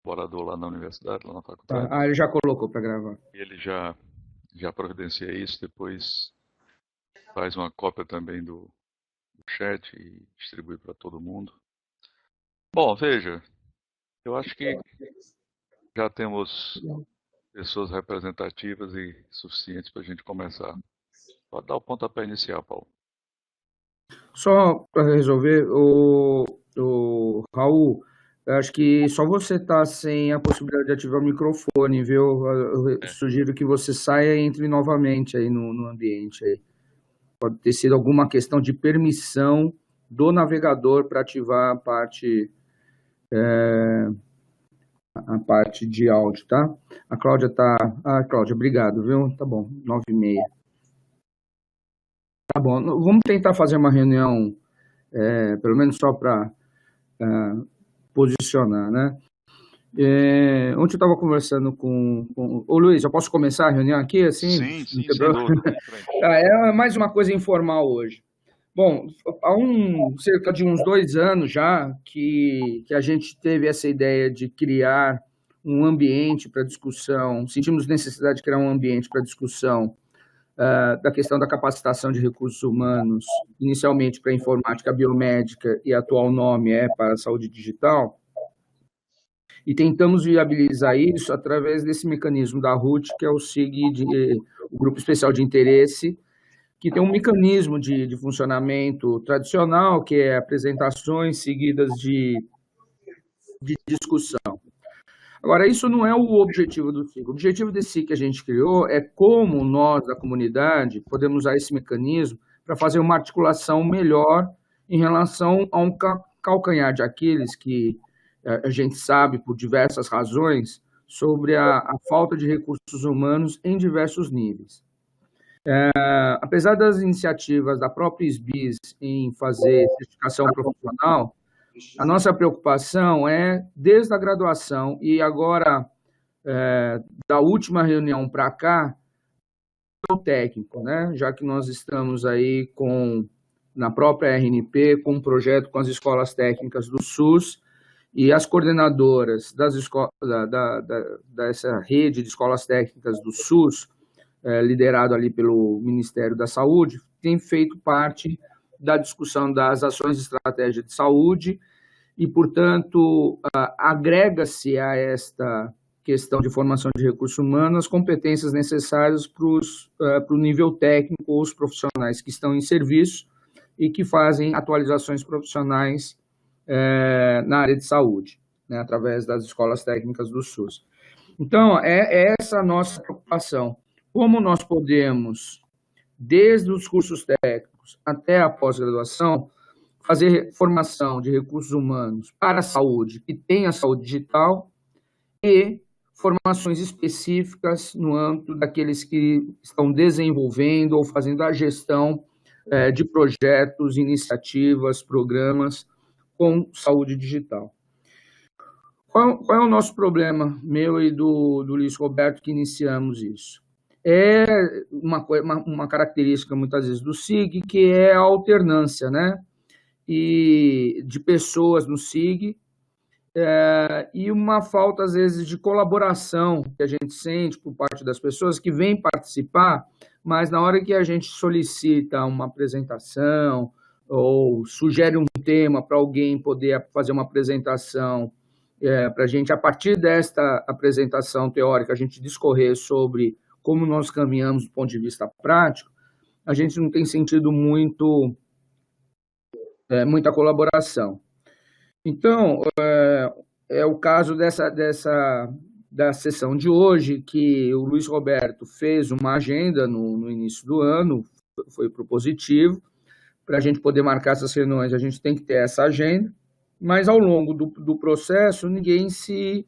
colaborador lá na universidade, lá na Tá. faculdade, Ah, ele já colocou para gravar. e ele já providencia isso, depois faz uma cópia também do chat e distribui para todo mundo. Bom, veja, eu acho que já temos pessoas representativas e suficientes para a gente começar. Pode dar o pontapé inicial, Paulo. Só para resolver, o Raul, eu acho que só você está sem a possibilidade de ativar o microfone, viu? Eu É. sugiro que você saia e entre novamente aí no ambiente aí. Pode ter sido alguma questão de permissão do navegador para ativar a parte de áudio, tá? A Cláudia tá. Ah, Cláudia, obrigado, viu? Tá bom, 9h30. Tá bom, vamos tentar fazer uma reunião, pelo menos só para posicionar, né? Ontem eu estava conversando com. Ô Luiz, eu posso começar a reunião aqui, assim? Sim, Não sim, tem sem problema? dúvida. Em frente. É mais uma coisa informal hoje. Bom, há cerca de uns 2 anos já que a gente teve essa ideia de criar um ambiente para discussão, sentimos necessidade de criar um ambiente para discussão da questão da capacitação de recursos humanos, inicialmente para a informática biomédica e atual nome é para a saúde digital, e tentamos viabilizar isso através desse mecanismo da RUT, que é o o Grupo Especial de Interesse, que tem um mecanismo de funcionamento tradicional, que é apresentações seguidas de discussão. Agora, isso não é o objetivo do SIG. O objetivo desse SIG que a gente criou é como nós, da comunidade, podemos usar esse mecanismo para fazer uma articulação melhor em relação a um calcanhar de Aquiles que a gente sabe, por diversas razões, sobre a falta de recursos humanos em diversos níveis. Apesar das iniciativas da própria SBIS em fazer certificação profissional, a nossa preocupação é, desde a graduação e agora, da última reunião para cá, o técnico, né? Já que nós estamos aí na própria RNP, com um projeto com as escolas técnicas do SUS, e as coordenadoras dessa rede de escolas técnicas do SUS, liderado ali pelo Ministério da Saúde, tem feito parte da discussão das ações de estratégia de saúde e, portanto, agrega-se a esta questão de formação de recursos humanos as competências necessárias para o nível técnico ou os profissionais que estão em serviço e que fazem atualizações profissionais na área de saúde, né, através das escolas técnicas do SUS. Então, é essa a nossa preocupação. Como nós podemos, desde os cursos técnicos até a pós-graduação, fazer formação de recursos humanos para a saúde, que tem a saúde digital, e formações específicas no âmbito daqueles que estão desenvolvendo ou fazendo a gestão de projetos, iniciativas, programas com saúde digital. Qual é o nosso problema, meu e do Luiz Roberto, que iniciamos isso? É uma característica, muitas vezes, do SIG, que é a alternância, né? E de pessoas no SIG, e uma falta, às vezes, de colaboração que a gente sente por parte das pessoas que vêm participar, mas na hora que a gente solicita uma apresentação ou sugere um tema para alguém poder fazer uma apresentação, para a gente, a partir desta apresentação teórica, a gente discorrer sobre como nós caminhamos do ponto de vista prático, a gente não tem sentido muita colaboração. Então, é o caso da sessão de hoje, que o Luiz Roberto fez uma agenda no início do ano, foi propositivo. Para a gente poder marcar essas reuniões, a gente tem que ter essa agenda, mas ao longo do processo, ninguém se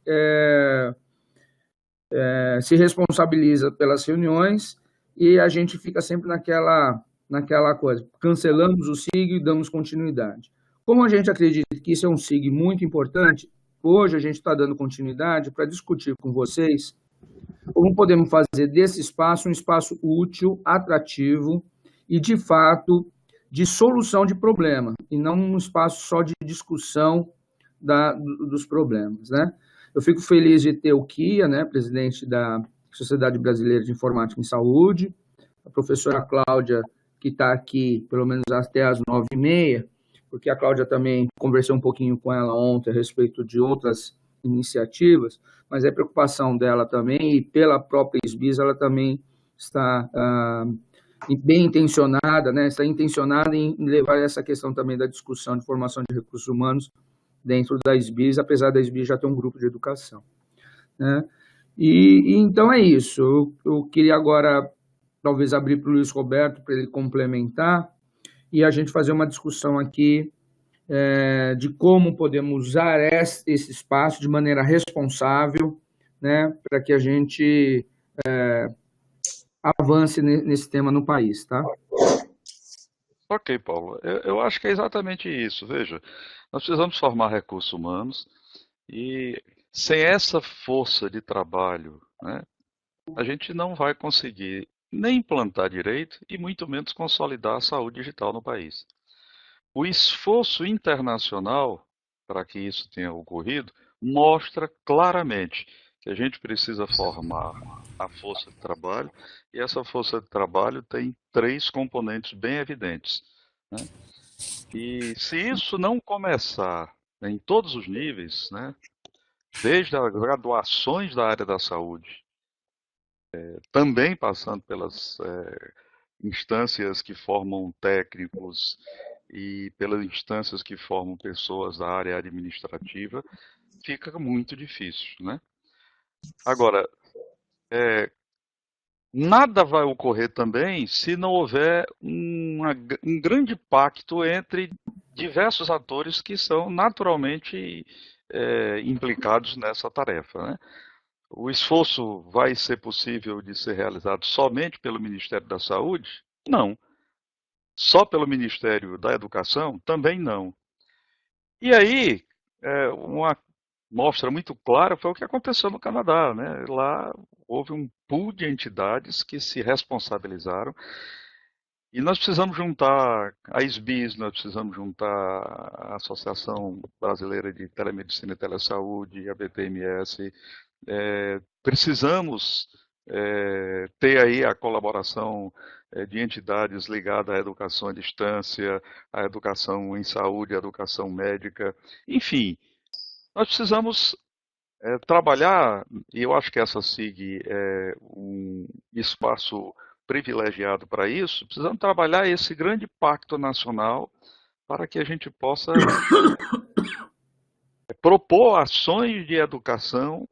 responsabiliza pelas reuniões e a gente fica sempre naquela coisa, cancelamos o SIG e damos continuidade. Como a gente acredita que isso é um SIG muito importante, hoje a gente está dando continuidade para discutir com vocês como podemos fazer desse espaço um espaço útil, atrativo e, de fato, de solução de problema, e não um espaço só de discussão dos problemas, né? Eu fico feliz de ter o Kia, né, presidente da Sociedade Brasileira de Informática em Saúde, a professora Cláudia, que está aqui pelo menos até às 9h30, porque a Cláudia também conversei um pouquinho com ela ontem a respeito de outras iniciativas, mas é preocupação dela também, e pela própria SBIS ela também está bem intencionada, né, está intencionada em levar essa questão também da discussão de formação de recursos humanos dentro da SBIS, apesar da SBIS já ter um grupo de educação, né? E então é isso. Eu queria agora talvez abrir para o Luiz Roberto para ele complementar e a gente fazer uma discussão aqui de como podemos usar esse espaço de maneira responsável, né, para que a gente avance nesse tema no país, tá? Ok, Paulo. Eu acho que é exatamente isso. Veja, nós precisamos formar recursos humanos e sem essa força de trabalho, né, a gente não vai conseguir nem implantar direito e muito menos consolidar a saúde digital no país. O esforço internacional para que isso tenha ocorrido mostra claramente que a gente precisa formar a força de trabalho e essa força de trabalho tem três componentes bem evidentes, né? E se isso não começar em todos os níveis, né, desde as graduações da área da saúde, também passando pelas instâncias que formam técnicos e pelas instâncias que formam pessoas da área administrativa, fica muito difícil, né? Agora, nada vai ocorrer também se não houver um grande pacto entre diversos atores que são naturalmente implicados nessa tarefa, né? O esforço vai ser possível de ser realizado somente pelo Ministério da Saúde? Não. Só pelo Ministério da Educação? Também não. E aí, uma mostra muito clara foi o que aconteceu no Canadá, né? Lá houve um pool de entidades que se responsabilizaram e nós precisamos juntar a SBIS, nós precisamos juntar a Associação Brasileira de Telemedicina e Telesaúde, a BTMS, precisamos ter aí a colaboração de entidades ligadas à educação à distância, à educação em saúde, à educação médica, enfim, nós precisamos trabalhar, e eu acho que essa SIG é um espaço privilegiado para isso, precisamos trabalhar esse grande pacto nacional para que a gente possa propor ações de educação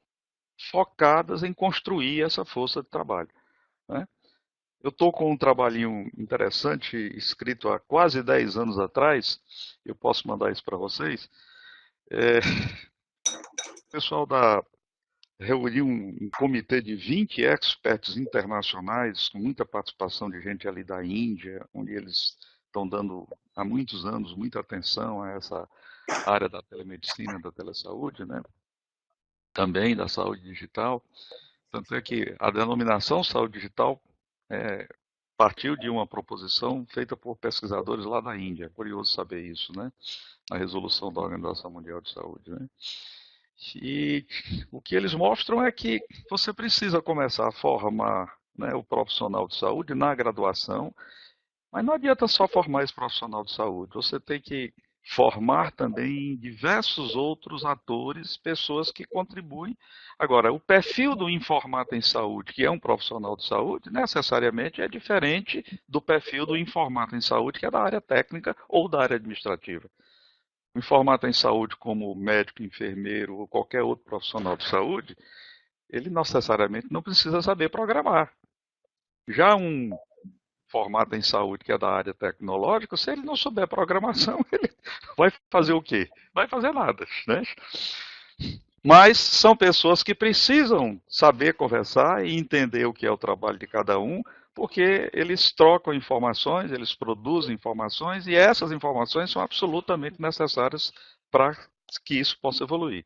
focadas em construir essa força de trabalho, né? Eu estou com um trabalhinho interessante, escrito há quase 10 anos atrás, eu posso mandar isso para vocês. O pessoal reuniu um comitê de 20 experts internacionais, com muita participação de gente ali da Índia, onde eles estão dando há muitos anos muita atenção a essa área da telemedicina, da telesaúde, né? Também da saúde digital. Tanto é que a denominação saúde digital partiu de uma proposição feita por pesquisadores lá da Índia. É curioso saber isso, né? A resolução da Organização Mundial de Saúde, né? E o que eles mostram é que você precisa começar a formar, né, o profissional de saúde na graduação, mas não adianta só formar esse profissional de saúde, você tem que formar também diversos outros atores, pessoas que contribuem. Agora, o perfil do informata em saúde, que é um profissional de saúde, necessariamente é diferente do perfil do informata em saúde, que é da área técnica ou da área administrativa. O informata em saúde, como médico, enfermeiro ou qualquer outro profissional de saúde, ele necessariamente não precisa saber programar. Já um formado em saúde que é da área tecnológica, se ele não souber programação, ele vai fazer o quê? Vai fazer nada, né? Mas são pessoas que precisam saber conversar e entender o que é o trabalho de cada um, porque eles trocam informações, eles produzem informações e essas informações são absolutamente necessárias para que isso possa evoluir.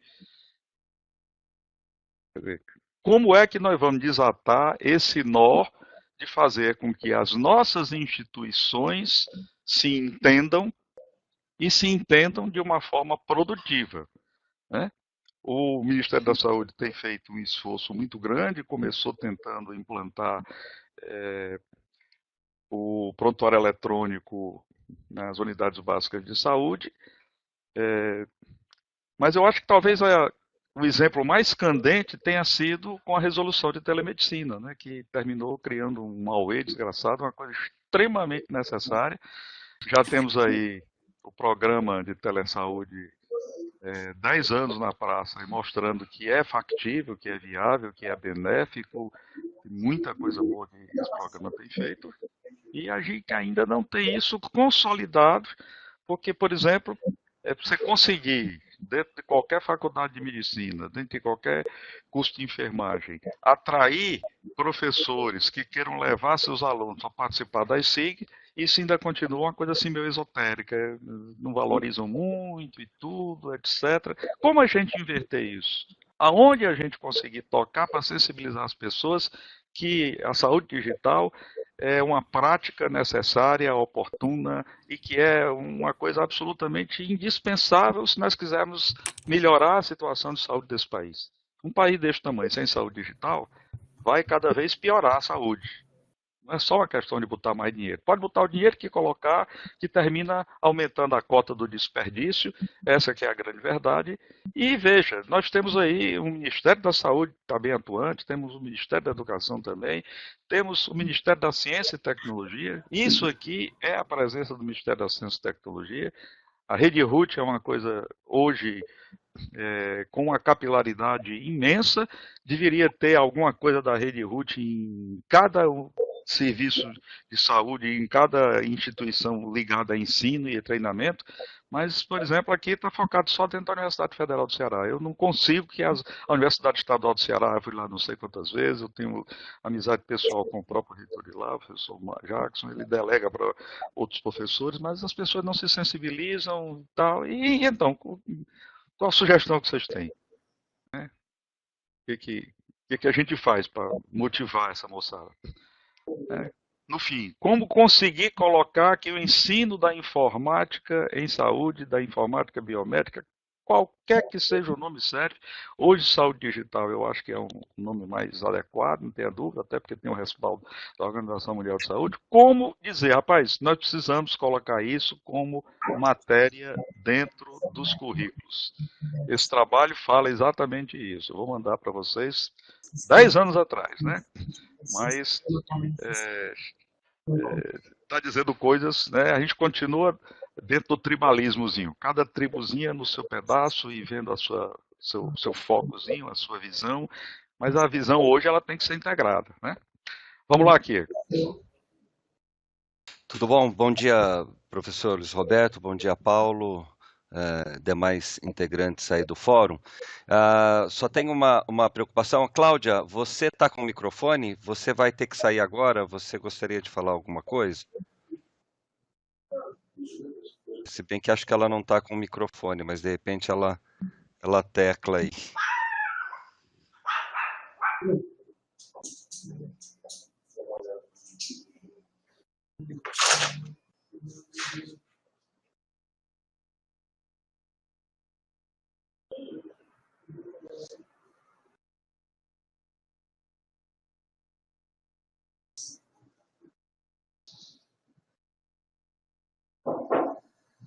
Como é que nós vamos desatar esse nó de fazer com que as nossas instituições se entendam e se entendam de uma forma produtiva, né? O Ministério da Saúde tem feito um esforço muito grande, começou tentando implantar o prontuário eletrônico nas unidades básicas de saúde, mas eu acho que talvez o exemplo mais candente tenha sido com a resolução de telemedicina, né, que terminou criando um auê desgraçado, uma coisa extremamente necessária. Já temos aí o programa de telesaúde 10 anos na praça, mostrando que é factível, que é viável, que é benéfico, muita coisa boa que esse programa tem feito, e a gente ainda não tem isso consolidado, porque, por exemplo, você conseguir, dentro de qualquer faculdade de medicina, dentro de qualquer curso de enfermagem, atrair professores que queiram levar seus alunos a participar das SIG, isso ainda continua uma coisa assim meio esotérica, não valorizam muito e tudo, etc. Como a gente inverter isso? Aonde a gente conseguir tocar para sensibilizar as pessoas que a saúde digital é uma prática necessária, oportuna e que é uma coisa absolutamente indispensável se nós quisermos melhorar a situação de saúde desse país. Um país deste tamanho, sem saúde digital, vai cada vez piorar a saúde. Não é só uma questão de botar mais dinheiro. Pode botar o dinheiro que colocar, que termina aumentando a cota do desperdício, essa que é a grande verdade. E veja, nós temos aí o Ministério da Saúde que está bem atuante, temos o Ministério da Educação também, temos o Ministério da Ciência e Tecnologia. Isso aqui é a presença do Ministério da Ciência e Tecnologia. A Rede RUT é uma coisa, hoje, com uma capilaridade imensa, deveria ter alguma coisa da Rede RUT em cada serviço de saúde, em cada instituição ligada a ensino e treinamento, mas, por exemplo, aqui está focado só dentro da Universidade Federal do Ceará. Eu não consigo que a Universidade Estadual do Ceará, eu fui lá não sei quantas vezes, eu tenho amizade pessoal com o próprio reitor de lá, o professor Jackson, ele delega para outros professores, mas as pessoas não se sensibilizam e tal. E então, qual a sugestão que vocês têm? Né? O que a gente faz para motivar essa moçada? No fim, como conseguir colocar que o ensino da informática em saúde, da informática biomédica, qualquer que seja o nome serve. Hoje, saúde digital, eu acho que é um nome mais adequado, não tenha dúvida, até porque tem o respaldo da Organização Mundial de Saúde. Como dizer, rapaz, nós precisamos colocar isso como matéria dentro dos currículos. Esse trabalho fala exatamente isso. Eu vou mandar para vocês 10 anos atrás, né? Mas está dizendo coisas, né? A gente continua dentro do tribalismozinho, cada tribuzinha no seu pedaço e vendo seu focozinho, a sua visão, mas a visão hoje ela tem que ser integrada, né? Vamos lá, aqui. Tudo bom? Bom dia, professor Luiz Roberto, bom dia, Paulo, demais integrantes aí do fórum. Só tenho uma preocupação. Cláudia, você está com o microfone? Você vai ter que sair agora? Você gostaria de falar alguma coisa? Se bem que acho que ela não está com o microfone, mas de repente ela tecla aí.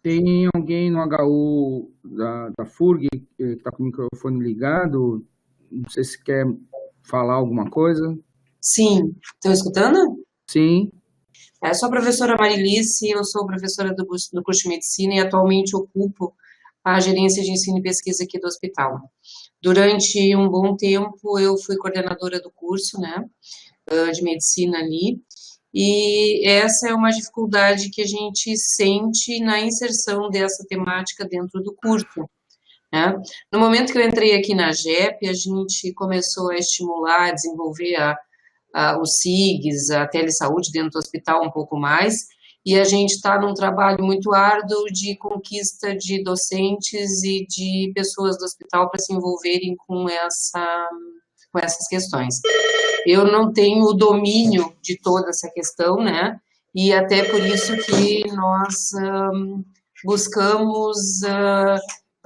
Tem alguém no HU da FURG que está com o microfone ligado? Não sei se quer falar alguma coisa. Sim, estão escutando? Sim. Eu sou a professora Marilice, eu sou professora do curso de Medicina e atualmente ocupo a gerência de ensino e pesquisa aqui do hospital. Durante um bom tempo eu fui coordenadora do curso, né, de Medicina ali, e essa é uma dificuldade que a gente sente na inserção dessa temática dentro do curso. Né? No momento que eu entrei aqui na GEP, a gente começou a estimular, a desenvolver os SIGs, a telesaúde dentro do hospital um pouco mais, e a gente está num trabalho muito árduo de conquista de docentes e de pessoas do hospital para se envolverem com essas questões. Eu não tenho o domínio de toda essa questão, né, e até por isso que nós buscamos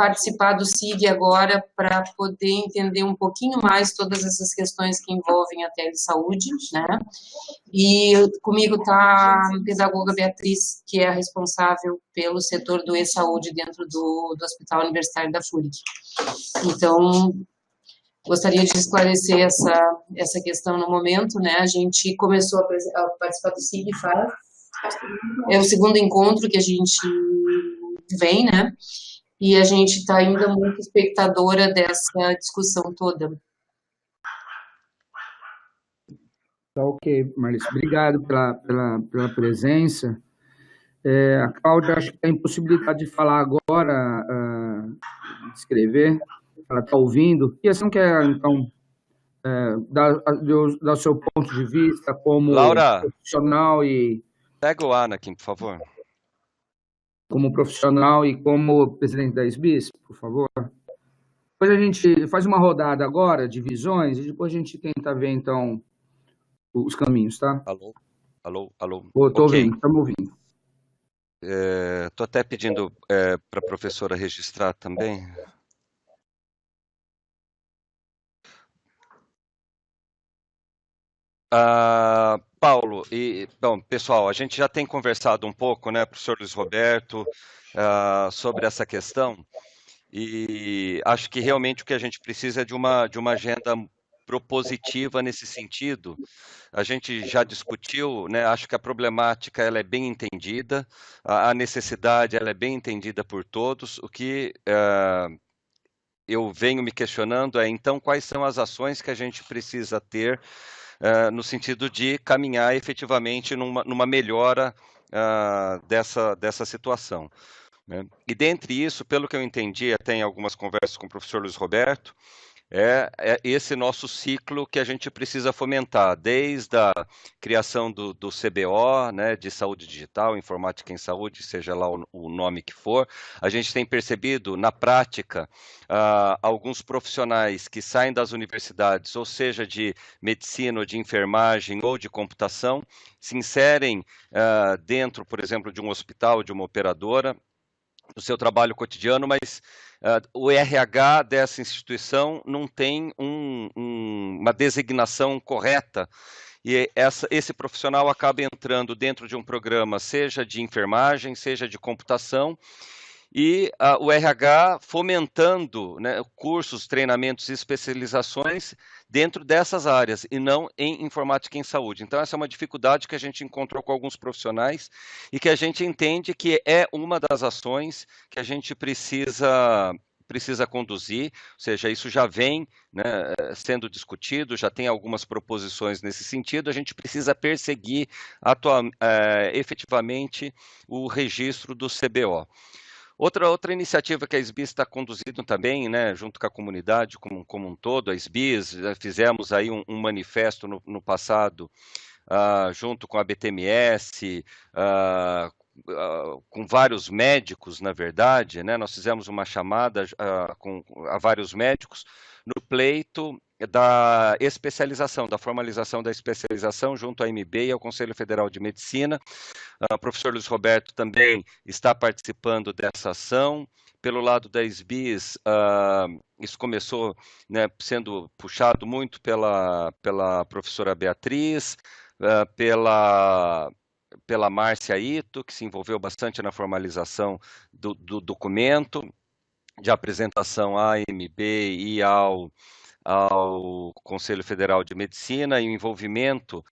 participar do SIG agora para poder entender um pouquinho mais todas essas questões que envolvem a telesaúde, né? E comigo está a pedagoga Beatriz, que é a responsável pelo setor do e-saúde dentro do Hospital Universitário da FURG. Então, gostaria de esclarecer essa questão no momento, né? A gente começou a participar do SIG é o segundo encontro que a gente vem, né? E a gente está ainda muito espectadora dessa discussão toda. Tá ok, Marlice. Obrigado pela presença. A Cláudia, acho que tem impossibilidade de falar agora, de escrever. Ela está ouvindo. E você não quer, então, dar o seu ponto de vista como Laura, profissional e... pega o Anakin, por favor. Como profissional e como presidente da SBIS, por favor. Depois a gente faz uma rodada agora de visões e depois a gente tenta ver, então, os caminhos, tá? Alô? Estou ouvindo, estamos ouvindo. Estou até pedindo para a professora registrar também. Paulo, bom, pessoal, a gente já tem conversado um pouco, né, professor Luiz Roberto, sobre essa questão, e acho que realmente o que a gente precisa é de uma agenda propositiva nesse sentido. A gente já discutiu, né, acho que a problemática ela é bem entendida, a necessidade ela é bem entendida por todos, o que eu venho me questionando é, então, quais são as ações que a gente precisa ter no sentido de caminhar efetivamente numa melhora dessa situação, né? E dentre isso, pelo que eu entendi, até em algumas conversas com o professor Luiz Roberto, é esse nosso ciclo que a gente precisa fomentar, desde a criação do CBO, né, de saúde digital, informática em saúde, seja lá o nome que for. A gente tem percebido, na prática, alguns profissionais que saem das universidades, ou seja, de medicina, ou de enfermagem, ou de computação, se inserem dentro, por exemplo, de um hospital, de uma operadora, no seu trabalho cotidiano, mas o RH dessa instituição não tem uma designação correta, e esse profissional acaba entrando dentro de um programa, seja de enfermagem, seja de computação, e o RH fomentando, né, cursos, treinamentos e especializações dentro dessas áreas, e não em informática em saúde. Então, essa é uma dificuldade que a gente encontrou com alguns profissionais e que a gente entende que é uma das ações que a gente precisa conduzir, ou seja, isso já vem, né, sendo discutido, já tem algumas proposições nesse sentido, a gente precisa perseguir efetivamente o registro do CBO. Outra iniciativa que a SBIS está conduzindo também, né, junto com a comunidade como um todo, a SBIS, fizemos aí um manifesto no passado, junto com a BTMS, com vários médicos, na verdade, né, nós fizemos uma chamada a vários médicos no pleito da especialização, da formalização da especialização junto à AMB e ao Conselho Federal de Medicina. O professor Luiz Roberto também está participando dessa ação. Pelo lado da SBIS, isso começou, né, sendo puxado muito pela professora Beatriz, pela Márcia Ito, que se envolveu bastante na formalização do documento de apresentação à AMB e ao Conselho Federal de Medicina, e o envolvimento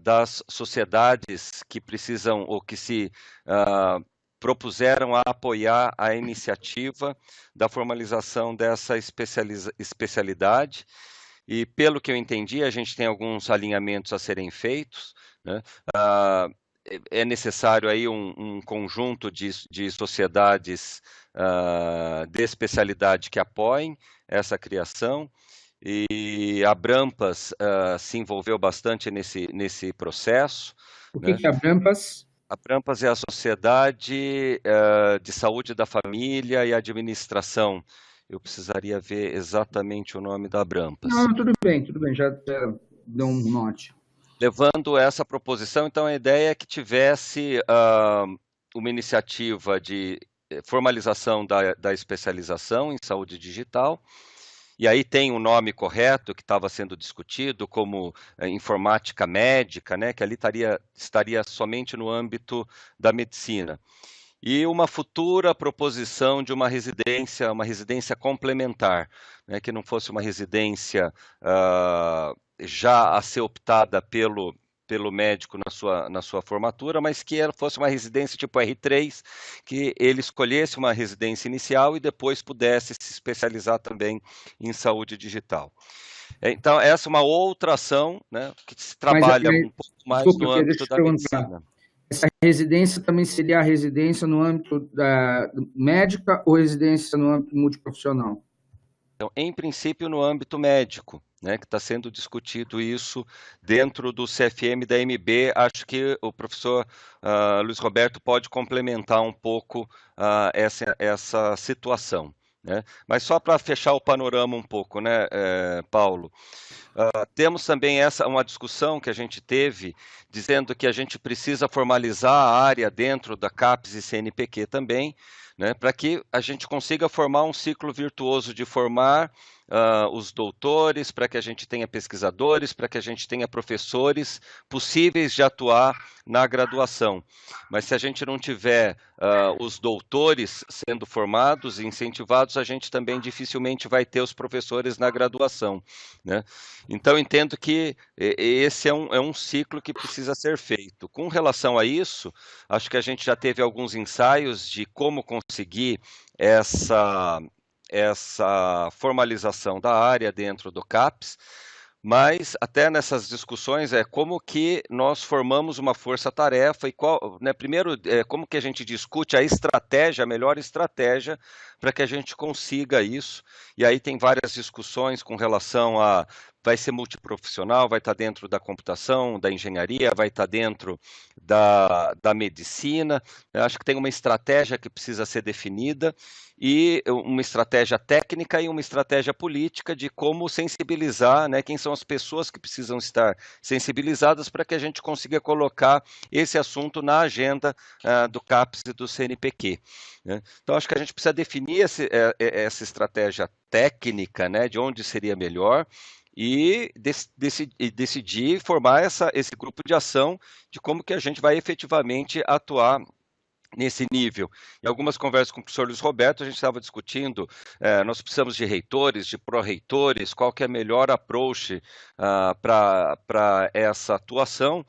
das sociedades que precisam ou que se propuseram a apoiar a iniciativa da formalização dessa especialidade. E, pelo que eu entendi, a gente tem alguns alinhamentos a serem feitos, né? É necessário aí um conjunto de sociedades de especialidade que apoiem essa criação, e a Brampas se envolveu bastante nesse processo. O que é a Brampas? A Brampas é a Sociedade de Saúde da Família e Administração. Eu precisaria ver exatamente o nome da Brampas. Não, tudo bem, já deu um note. Levando essa proposição, então a ideia é que tivesse uma iniciativa de formalização da especialização em saúde digital. E aí tem o nome correto que estava sendo discutido como informática médica, né, que ali estaria somente no âmbito da medicina. E uma futura proposição de uma residência complementar, né, que não fosse uma residência já a ser optada pelo médico na sua formatura, mas que ela fosse uma residência tipo R3, que ele escolhesse uma residência inicial e depois pudesse se especializar também em saúde digital. Então, essa é uma outra ação, né, que se trabalha um pouco mais no âmbito da medicina. Essa residência também seria a residência no âmbito da médica ou residência no âmbito multiprofissional? Então, em princípio, no âmbito médico, né, que está sendo discutido isso dentro do CFM da MB. Acho que o professor Luiz Roberto pode complementar um pouco essa situação, né? Mas só para fechar o panorama um pouco, né, Paulo? Temos também uma discussão que a gente teve, dizendo que a gente precisa formalizar a área dentro da CAPES e CNPq também, né, para que a gente consiga formar um ciclo virtuoso de formar os doutores, para que a gente tenha pesquisadores, para que a gente tenha professores possíveis de atuar na graduação. Mas se a gente não tiver os doutores sendo formados e incentivados, a gente também dificilmente vai ter os professores na graduação, né? Então, entendo que esse é um ciclo que precisa ser feito. Com relação a isso, acho que a gente já teve alguns ensaios de como conseguir essa formalização da área dentro do CAPES, mas até nessas discussões como que nós formamos uma força-tarefa e primeiro, como que a gente discute a melhor estratégia para que a gente consiga isso. E aí tem várias discussões com relação a vai ser multiprofissional, vai estar dentro da computação, da engenharia, vai estar dentro da medicina. Eu acho que tem uma estratégia que precisa ser definida e uma estratégia técnica e uma estratégia política de como sensibilizar, né, quem são as pessoas que precisam estar sensibilizadas para que a gente consiga colocar esse assunto na agenda do CAPES e do CNPq, né? Então, acho que a gente precisa definir essa estratégia técnica, né, de onde seria melhor, e decidir formar esse grupo de ação de como que a gente vai efetivamente atuar nesse nível. Em algumas conversas com o professor Luiz Roberto, a gente estava discutindo, nós precisamos de reitores, de pró-reitores, qual que é a melhor approach para essa atuação,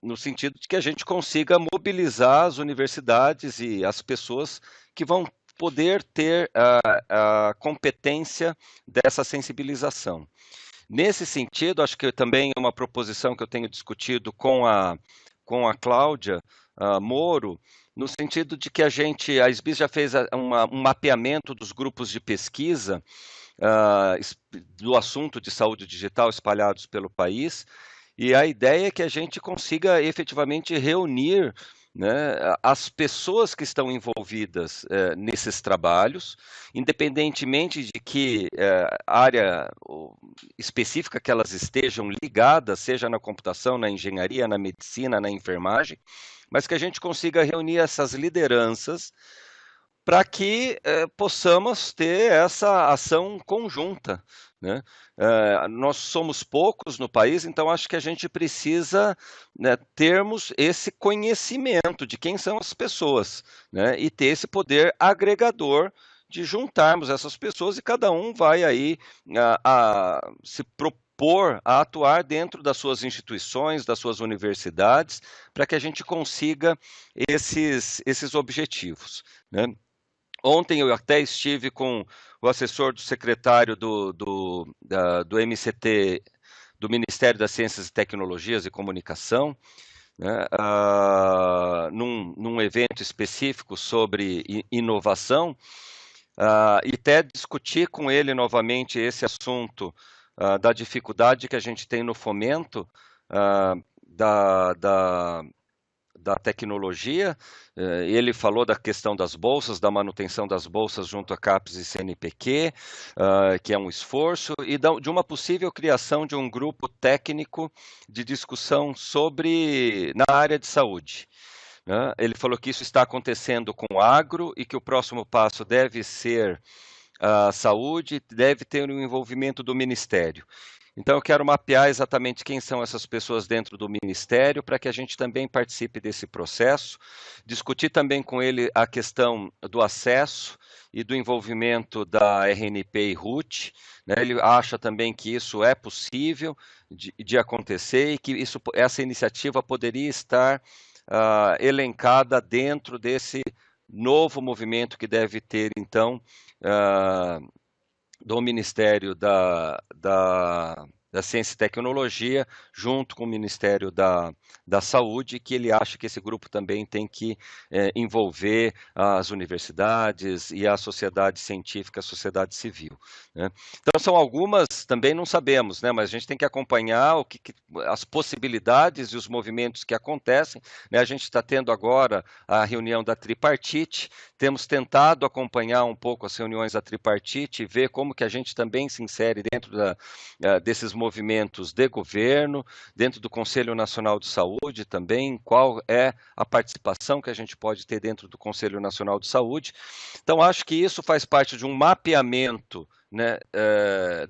no sentido de que a gente consiga mobilizar as universidades e as pessoas que vão poder ter a competência dessa sensibilização. Nesse sentido, acho que também é uma proposição que eu tenho discutido com a Cláudia Moro, no sentido de que a SBIS já fez um mapeamento dos grupos de pesquisa do assunto de saúde digital espalhados pelo país, e a ideia é que a gente consiga efetivamente reunir, né, as pessoas que estão envolvidas nesses trabalhos, independentemente de que área específica que elas estejam ligadas, seja na computação, na engenharia, na medicina, na enfermagem, mas que a gente consiga reunir essas lideranças para que possamos ter essa ação conjunta, né? Nós somos poucos no país, então acho que a gente precisa, né, termos esse conhecimento de quem são as pessoas, né, e ter esse poder agregador de juntarmos essas pessoas e cada um vai aí se propor a atuar dentro das suas instituições, das suas universidades, para que a gente consiga esses objetivos, né? Ontem eu até estive com o assessor do secretário do MCT, do Ministério das Ciências e Tecnologias e Comunicação, né, num evento específico sobre inovação, e até discutir com ele novamente esse assunto da dificuldade que a gente tem no fomento da tecnologia. Ele falou da questão das bolsas, da manutenção das bolsas junto a CAPES e CNPq, que é um esforço, e de uma possível criação de um grupo técnico de discussão na área de saúde. né? Ele falou que isso está acontecendo com o agro e que o próximo passo deve ser a saúde, deve ter um envolvimento do Ministério. Então, eu quero mapear exatamente quem são essas pessoas dentro do Ministério, para que a gente também participe desse processo, discutir também com ele a questão do acesso e do envolvimento da RNP e RUT, né? Ele acha também que isso é possível de acontecer e que essa iniciativa poderia estar elencada dentro desse novo movimento que deve ter, então, do Ministério da Ciência e Tecnologia, junto com o Ministério da Saúde, que ele acha que esse grupo também tem que envolver as universidades e a sociedade científica, a sociedade civil, né? Então, são algumas, também não sabemos, né, mas a gente tem que acompanhar as possibilidades e os movimentos que acontecem, né? A gente está tendo agora a reunião da tripartite, temos tentado acompanhar um pouco as reuniões da tripartite e ver como que a gente também se insere dentro desses movimentos de governo, dentro do Conselho Nacional de Saúde também, qual é a participação que a gente pode ter dentro do Conselho Nacional de Saúde. Então, acho que isso faz parte de um mapeamento, né,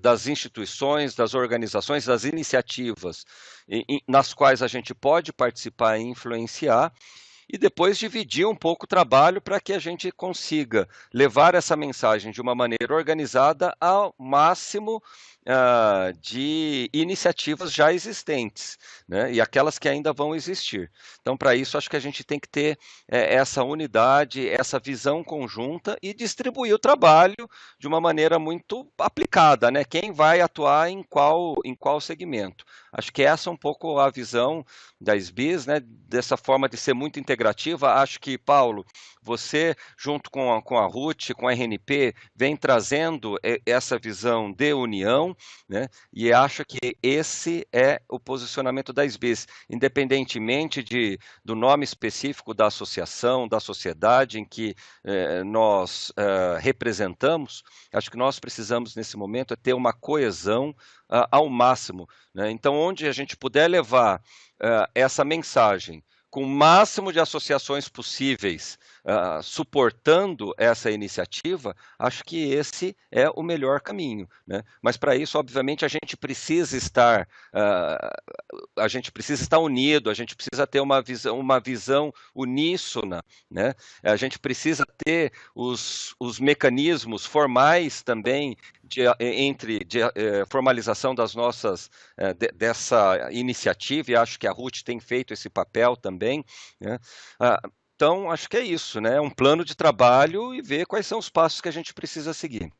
das instituições, das organizações, das iniciativas nas quais a gente pode participar e influenciar, e depois dividir um pouco o trabalho para que a gente consiga levar essa mensagem de uma maneira organizada ao máximo de iniciativas já existentes, né, e aquelas que ainda vão existir. Então, para isso, acho que a gente tem que ter essa unidade, essa visão conjunta e distribuir o trabalho de uma maneira muito aplicada, né? Quem vai atuar em qual segmento. Acho que essa é um pouco a visão da SBIS, né? Dessa forma de ser muito integrativa. Acho que, Paulo, você, junto com a RUT, com a RNP, vem trazendo essa visão de união, né? E acho que esse é o posicionamento da SBIS, independentemente do nome específico da associação, da sociedade em que nós representamos. Acho que nós precisamos, nesse momento, ter uma coesão ao máximo, né? Então, onde a gente puder levar essa mensagem com o máximo de associações possíveis suportando essa iniciativa, acho que esse é o melhor caminho, né? Mas para isso, obviamente, a gente precisa estar unido, a gente precisa ter uma visão uníssona, né? A gente precisa ter os mecanismos formais também de formalização das nossas dessa iniciativa, e acho que a RUT tem feito esse papel também, né? Então, acho que é isso, né? Um plano de trabalho e ver quais são os passos que a gente precisa seguir.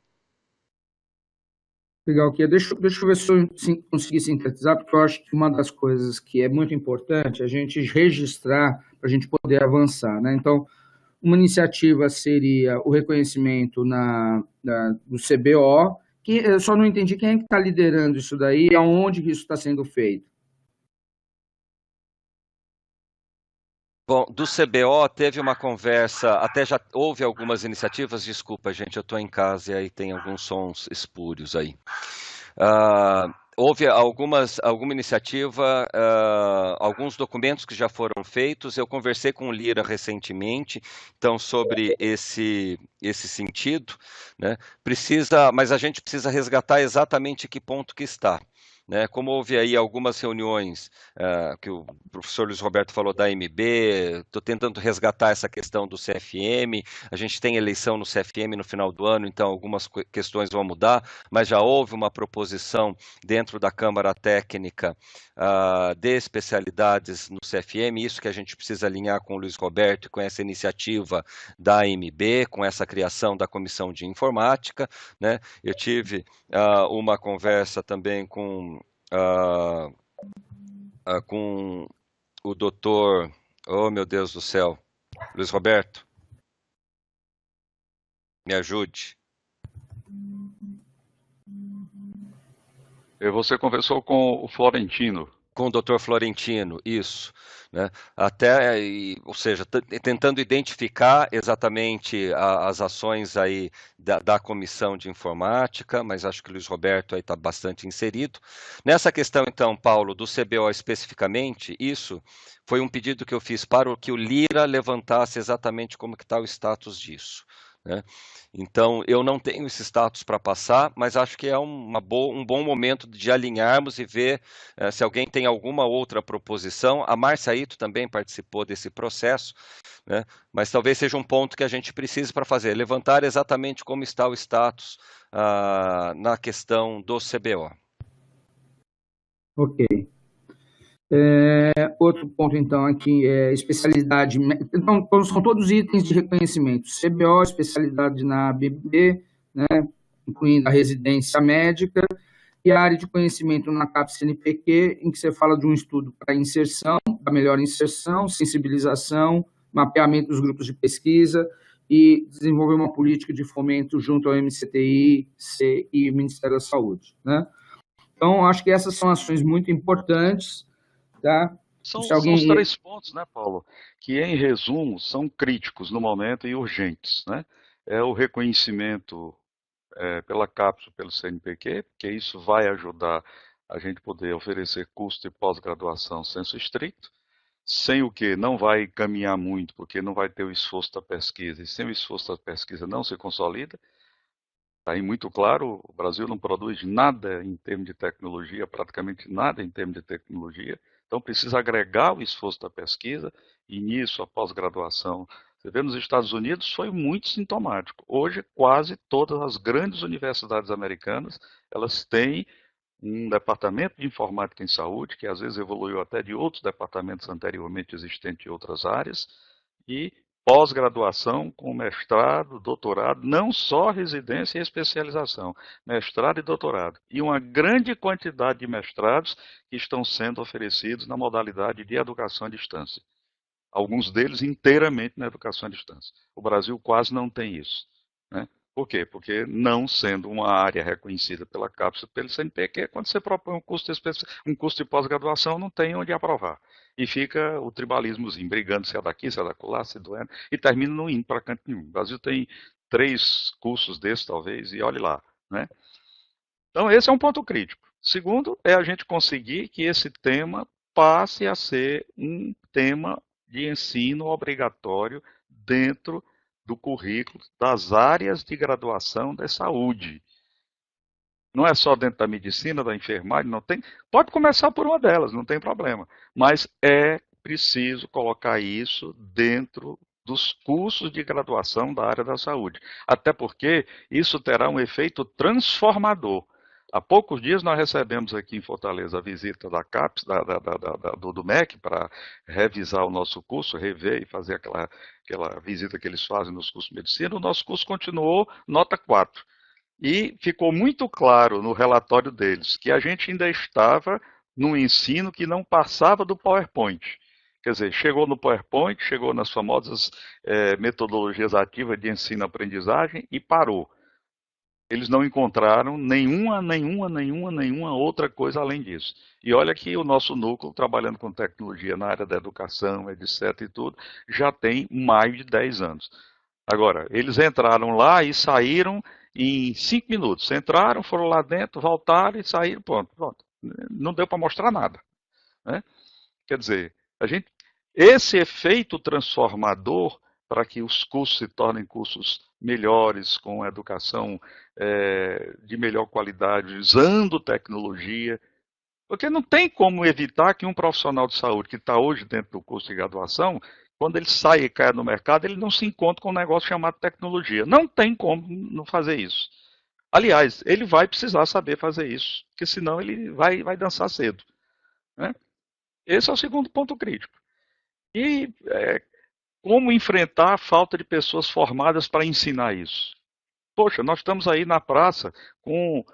Legal, aqui. Deixa eu ver se eu consegui sintetizar, porque eu acho que uma das coisas que é muito importante é a gente registrar para a gente poder avançar, né? Então, uma iniciativa seria o reconhecimento do CBO, que eu só não entendi quem é que está liderando isso daí e aonde que isso está sendo feito. Bom, do CBO teve uma conversa, até já houve algumas iniciativas, desculpa, gente, eu estou em casa e aí tem alguns sons espúrios aí. Houve alguma iniciativa, alguns documentos que já foram feitos. Eu conversei com o Lira recentemente, então, sobre esse sentido, né? Mas a gente precisa resgatar exatamente que ponto que está, né? Como houve aí algumas reuniões que o professor Luiz Roberto falou da AMB, estou tentando resgatar essa questão do CFM, a gente tem eleição no CFM no final do ano, então algumas questões vão mudar, mas já houve uma proposição dentro da Câmara Técnica de especialidades no CFM, isso que a gente precisa alinhar com o Luiz Roberto e com essa iniciativa da AMB, com essa criação da Comissão de Informática, né? Eu tive uma conversa também com o doutor, oh meu Deus do céu, Luiz Roberto, me ajude. Você conversou com o Florentino. Com o Dr. Florentino, isso, né? Até, ou seja, tentando identificar exatamente as ações aí da Comissão de Informática, mas acho que o Luiz Roberto aí está bastante inserido. Nessa questão, então, Paulo, do CBO especificamente, isso foi um pedido que eu fiz para que o Lira levantasse exatamente como que está o status disso, né? Então, eu não tenho esse status para passar, mas acho que é um bom momento de alinharmos e ver se alguém tem alguma outra proposição. A Márcia Ito também participou desse processo, né? Mas talvez seja um ponto que a gente precise para fazer, levantar exatamente como está o status na questão do CBO. Ok. Outro ponto, então, aqui é especialidade. Então, são todos itens de reconhecimento. CBO, especialidade na ABB, né, incluindo a residência médica, e a área de conhecimento na CAPES-CNPq, em que você fala de um estudo para inserção, para melhor inserção, sensibilização, mapeamento dos grupos de pesquisa e desenvolver uma política de fomento junto ao MCTI, e o Ministério da Saúde, né? Então, acho que essas são ações muito importantes, tá? São os 3 pontos, né, Paulo, que em resumo são críticos no momento e urgentes, né? É o reconhecimento pela CAPES, pelo CNPq, porque isso vai ajudar a gente poder oferecer curso de pós-graduação sensu stricto, sem o que não vai caminhar muito, porque não vai ter o esforço da pesquisa, e sem o esforço da pesquisa não se consolida. Está aí muito claro, o Brasil não produz nada em termos de tecnologia, praticamente nada em termos de tecnologia, então precisa agregar o esforço da pesquisa, e nisso a pós-graduação. Você vê, nos Estados Unidos foi muito sintomático. Hoje, quase todas as grandes universidades americanas, elas têm um departamento de informática em saúde, que às vezes evoluiu até de outros departamentos anteriormente existentes em outras áreas, e pós-graduação com mestrado, doutorado, não só residência e especialização, mestrado e doutorado. E uma grande quantidade de mestrados que estão sendo oferecidos na modalidade de educação à distância. Alguns deles inteiramente na educação à distância. O Brasil quase não tem isso, né? Por quê? Porque não sendo uma área reconhecida pela CAPES e pelo CNPq, quando você propõe um curso de pós-graduação, não tem onde aprovar. E fica o tribalismozinho, brigando se é daqui, se é da lá, se doendo, e termina não indo para canto nenhum. O Brasil tem 3 cursos desses, talvez, e olhe lá, né? Então, esse é um ponto crítico. Segundo, é a gente conseguir que esse tema passe a ser um tema de ensino obrigatório dentro do currículo das áreas de graduação da saúde. Não é só dentro da medicina, da enfermagem, não tem. Pode começar por uma delas, não tem problema. Mas é preciso colocar isso dentro dos cursos de graduação da área da saúde. Até porque isso terá um efeito transformador. Há poucos dias nós recebemos aqui em Fortaleza a visita da CAPES, do MEC, para revisar o nosso curso, rever e fazer aquela visita que eles fazem nos cursos de medicina. O nosso curso continuou nota 4. E ficou muito claro no relatório deles que a gente ainda estava num ensino que não passava do PowerPoint. Quer dizer, chegou no PowerPoint, chegou nas famosas metodologias ativas de ensino-aprendizagem e parou. Eles não encontraram nenhuma outra coisa além disso. E olha que o nosso núcleo, trabalhando com tecnologia na área da educação, etc. e tudo, já tem mais de 10 anos. Agora, eles entraram lá e saíram em 5 minutos. Entraram, foram lá dentro, voltaram e saíram, pronto. Não deu para mostrar nada, né? Quer dizer, esse efeito transformador para que os cursos se tornem cursos melhores, com educação de melhor qualidade, usando tecnologia, porque não tem como evitar que um profissional de saúde que está hoje dentro do curso de graduação, quando ele sai e cai no mercado, ele não se encontra com um negócio chamado tecnologia. Não tem como não fazer isso. Aliás, ele vai precisar saber fazer isso, porque senão ele vai dançar cedo, né? Esse é o segundo ponto crítico. E como enfrentar a falta de pessoas formadas para ensinar isso? Poxa, nós estamos aí na praça com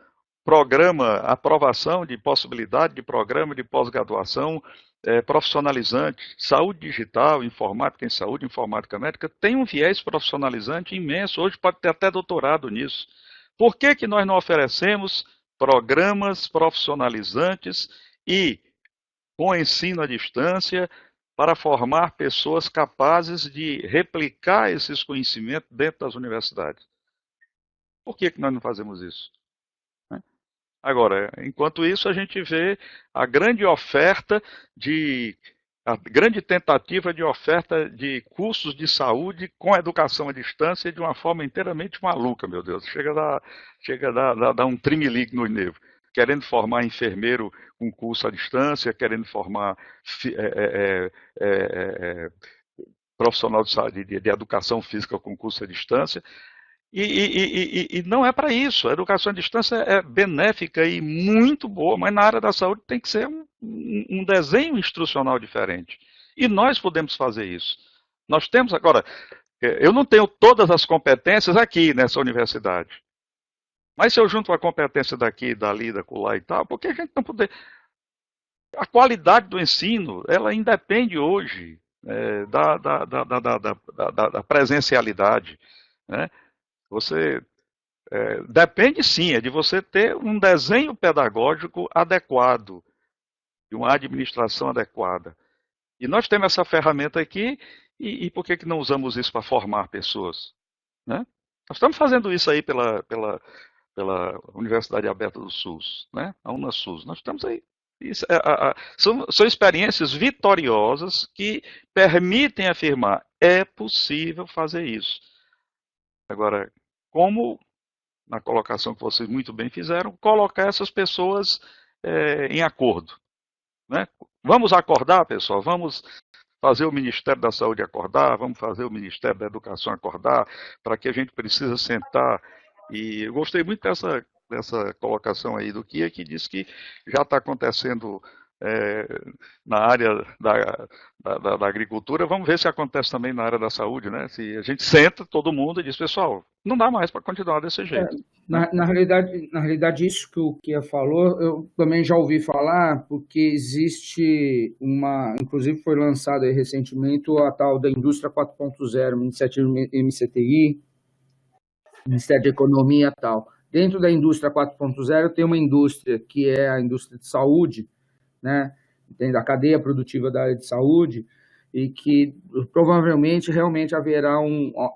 programa, aprovação de possibilidade de programa de pós-graduação profissionalizante, saúde digital, informática em saúde, informática médica, tem um viés profissionalizante imenso, hoje pode ter até doutorado nisso. Por que nós não oferecemos programas profissionalizantes e com ensino à distância para formar pessoas capazes de replicar esses conhecimentos dentro das universidades. Por que nós não fazemos isso? Agora, enquanto isso, a gente vê a grande tentativa de oferta de cursos de saúde com educação à distância de uma forma inteiramente maluca, meu Deus. Chega a dar um trimelique no nervo. Querendo formar enfermeiro com curso à distância, querendo formar profissional de educação física com curso à distância. E não é para isso. A educação à distância é benéfica e muito boa, mas na área da saúde tem que ser um desenho instrucional diferente. E nós podemos fazer isso. Nós temos agora, eu não tenho todas as competências aqui nessa universidade. Mas se eu junto a competência daqui, dali, dacolá e tal, por que a gente não poder... A qualidade do ensino, ela independe hoje da presencialidade, né? Você depende sim, é de você ter um desenho pedagógico adequado, de uma administração adequada. E nós temos essa ferramenta aqui, e por que não usamos isso para formar pessoas? Né? Nós estamos fazendo isso aí pela Universidade Aberta do SUS, né? A UnaSUS. Nós estamos aí. Isso, são experiências vitoriosas que permitem afirmar é possível fazer isso. Agora, como, na colocação que vocês muito bem fizeram, colocar essas pessoas em acordo. Né? Vamos acordar, pessoal, vamos fazer o Ministério da Saúde acordar, vamos fazer o Ministério da Educação acordar, para que a gente precisa sentar. E eu gostei muito dessa colocação aí do Kia, que diz que já está acontecendo na área da agricultura. Vamos ver se acontece também na área da saúde, né? Se a gente senta todo mundo e diz, pessoal, não dá mais para continuar desse jeito. Na realidade, isso que o Kia falou, eu também já ouvi falar, porque existe inclusive foi lançado aí recentemente a tal da Indústria 4.0, uma iniciativa MCTI, Ministério de Economia e tal. Dentro da Indústria 4.0 tem uma indústria que é a indústria de saúde, né? Tem da cadeia produtiva da área de saúde, e que provavelmente realmente haverá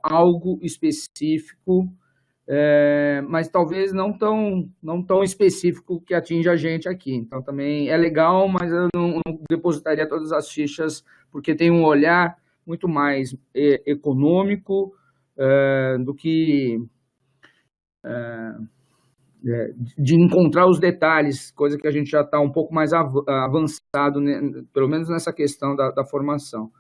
algo específico, mas talvez não tão específico que atinja a gente aqui. Então também é legal, mas eu não depositaria todas as fichas, porque tem um olhar muito mais econômico do que de encontrar os detalhes, coisa que a gente já está um pouco mais avançado, né, pelo menos nessa questão da formação.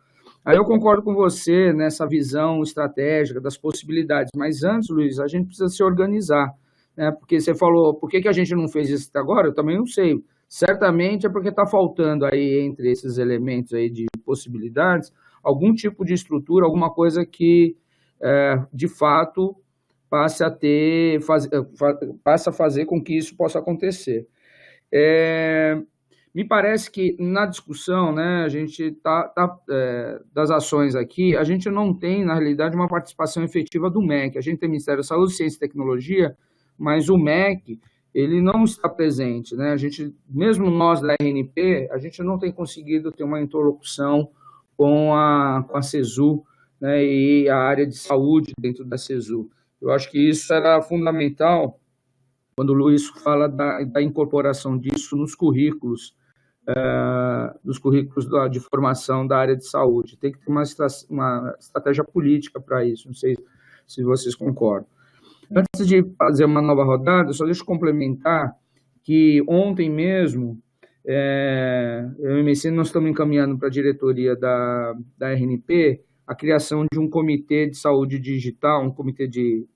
Aí eu concordo com você nessa visão estratégica das possibilidades, mas antes, Luiz, a gente precisa se organizar, né? Porque você falou, por que a gente não fez isso até agora? Eu também não sei. Certamente é porque está faltando aí, entre esses elementos aí de possibilidades, algum tipo de estrutura, alguma coisa que, de fato, passe a fazer com que isso possa acontecer. Me parece que na discussão, né, a gente das ações aqui, a gente não tem, na realidade, uma participação efetiva do MEC. A gente tem Ministério da Saúde, Ciência e Tecnologia, mas o MEC, ele não está presente, né? A gente, mesmo nós da RNP, a gente não tem conseguido ter uma interlocução com a CESU, né, e a área de saúde dentro da CESU. Eu acho que isso era fundamental quando o Luiz fala da incorporação disso nos currículos, de formação da área de saúde. Tem que ter uma estratégia política para isso, não sei se vocês concordam. Antes de fazer uma nova rodada, só deixa eu complementar que ontem mesmo, eu e o Messina, nós estamos encaminhando para a diretoria da RNP a criação de um comitê de saúde digital, um comitê de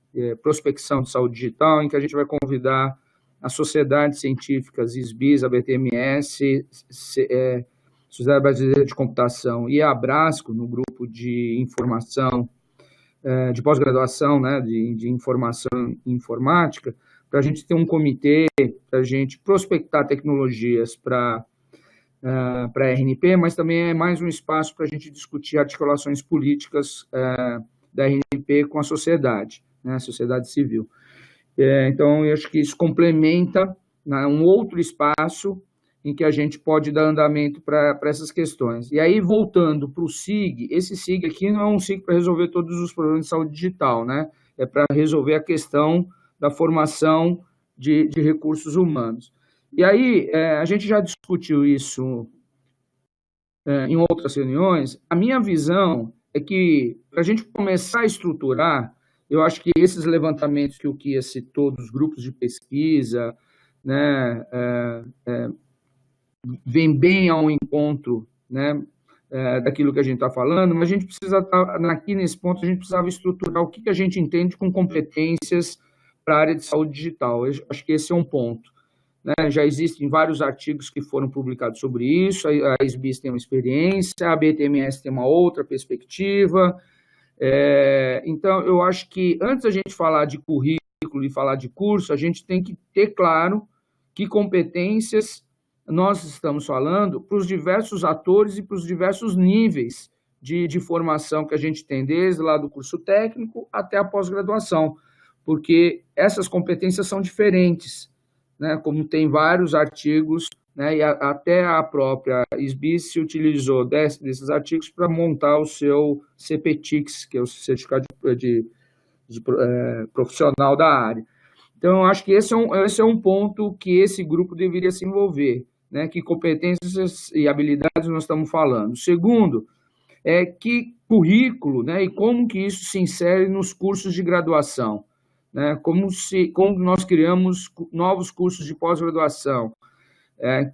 prospecção de saúde digital, em que a gente vai convidar as sociedades científicas, ISBIS, a BTMS, Sociedade Brasileira de Computação e a Abrasco, no grupo de informação, de pós-graduação, né, de informação e informática, para a gente ter um comitê, para a gente prospectar tecnologias para a RNP, mas também é mais um espaço para a gente discutir articulações políticas da RNP com a sociedade, né, a sociedade civil. Então, eu acho que isso complementa, né, um outro espaço em que a gente pode dar andamento para essas questões. E aí, voltando para o SIG, esse SIG aqui não é um SIG para resolver todos os problemas de saúde digital, né? É para resolver a questão da formação de recursos humanos. E aí, a gente já discutiu isso em outras reuniões. A minha visão é que, para a gente começar a estruturar, eu acho que esses levantamentos que o Kia citou, dos grupos de pesquisa, né, vem bem ao encontro, né, daquilo que a gente está falando, mas a gente precisa aqui nesse ponto, a gente precisava estruturar o que a gente entende com competências para a área de saúde digital. Eu acho que esse é um ponto. Né? Já existem vários artigos que foram publicados sobre isso, a SBIS tem uma experiência, a BTMS tem uma outra perspectiva. Então, eu acho que antes da gente falar de currículo e falar de curso, a gente tem que ter claro que competências nós estamos falando para os diversos atores e para os diversos níveis de formação que a gente tem, desde lá do curso técnico até a pós-graduação, porque essas competências são diferentes, né? Como tem vários artigos, né? E até a própria SBIS se utilizou desses artigos para montar o seu CPTICS, que é o certificado de profissional da área. Então, eu acho que esse é um ponto que esse grupo deveria se envolver, né? Que competências e habilidades nós estamos falando. Segundo, que currículo, né? E como que isso se insere nos cursos de graduação, né? Como nós criamos novos cursos de pós-graduação,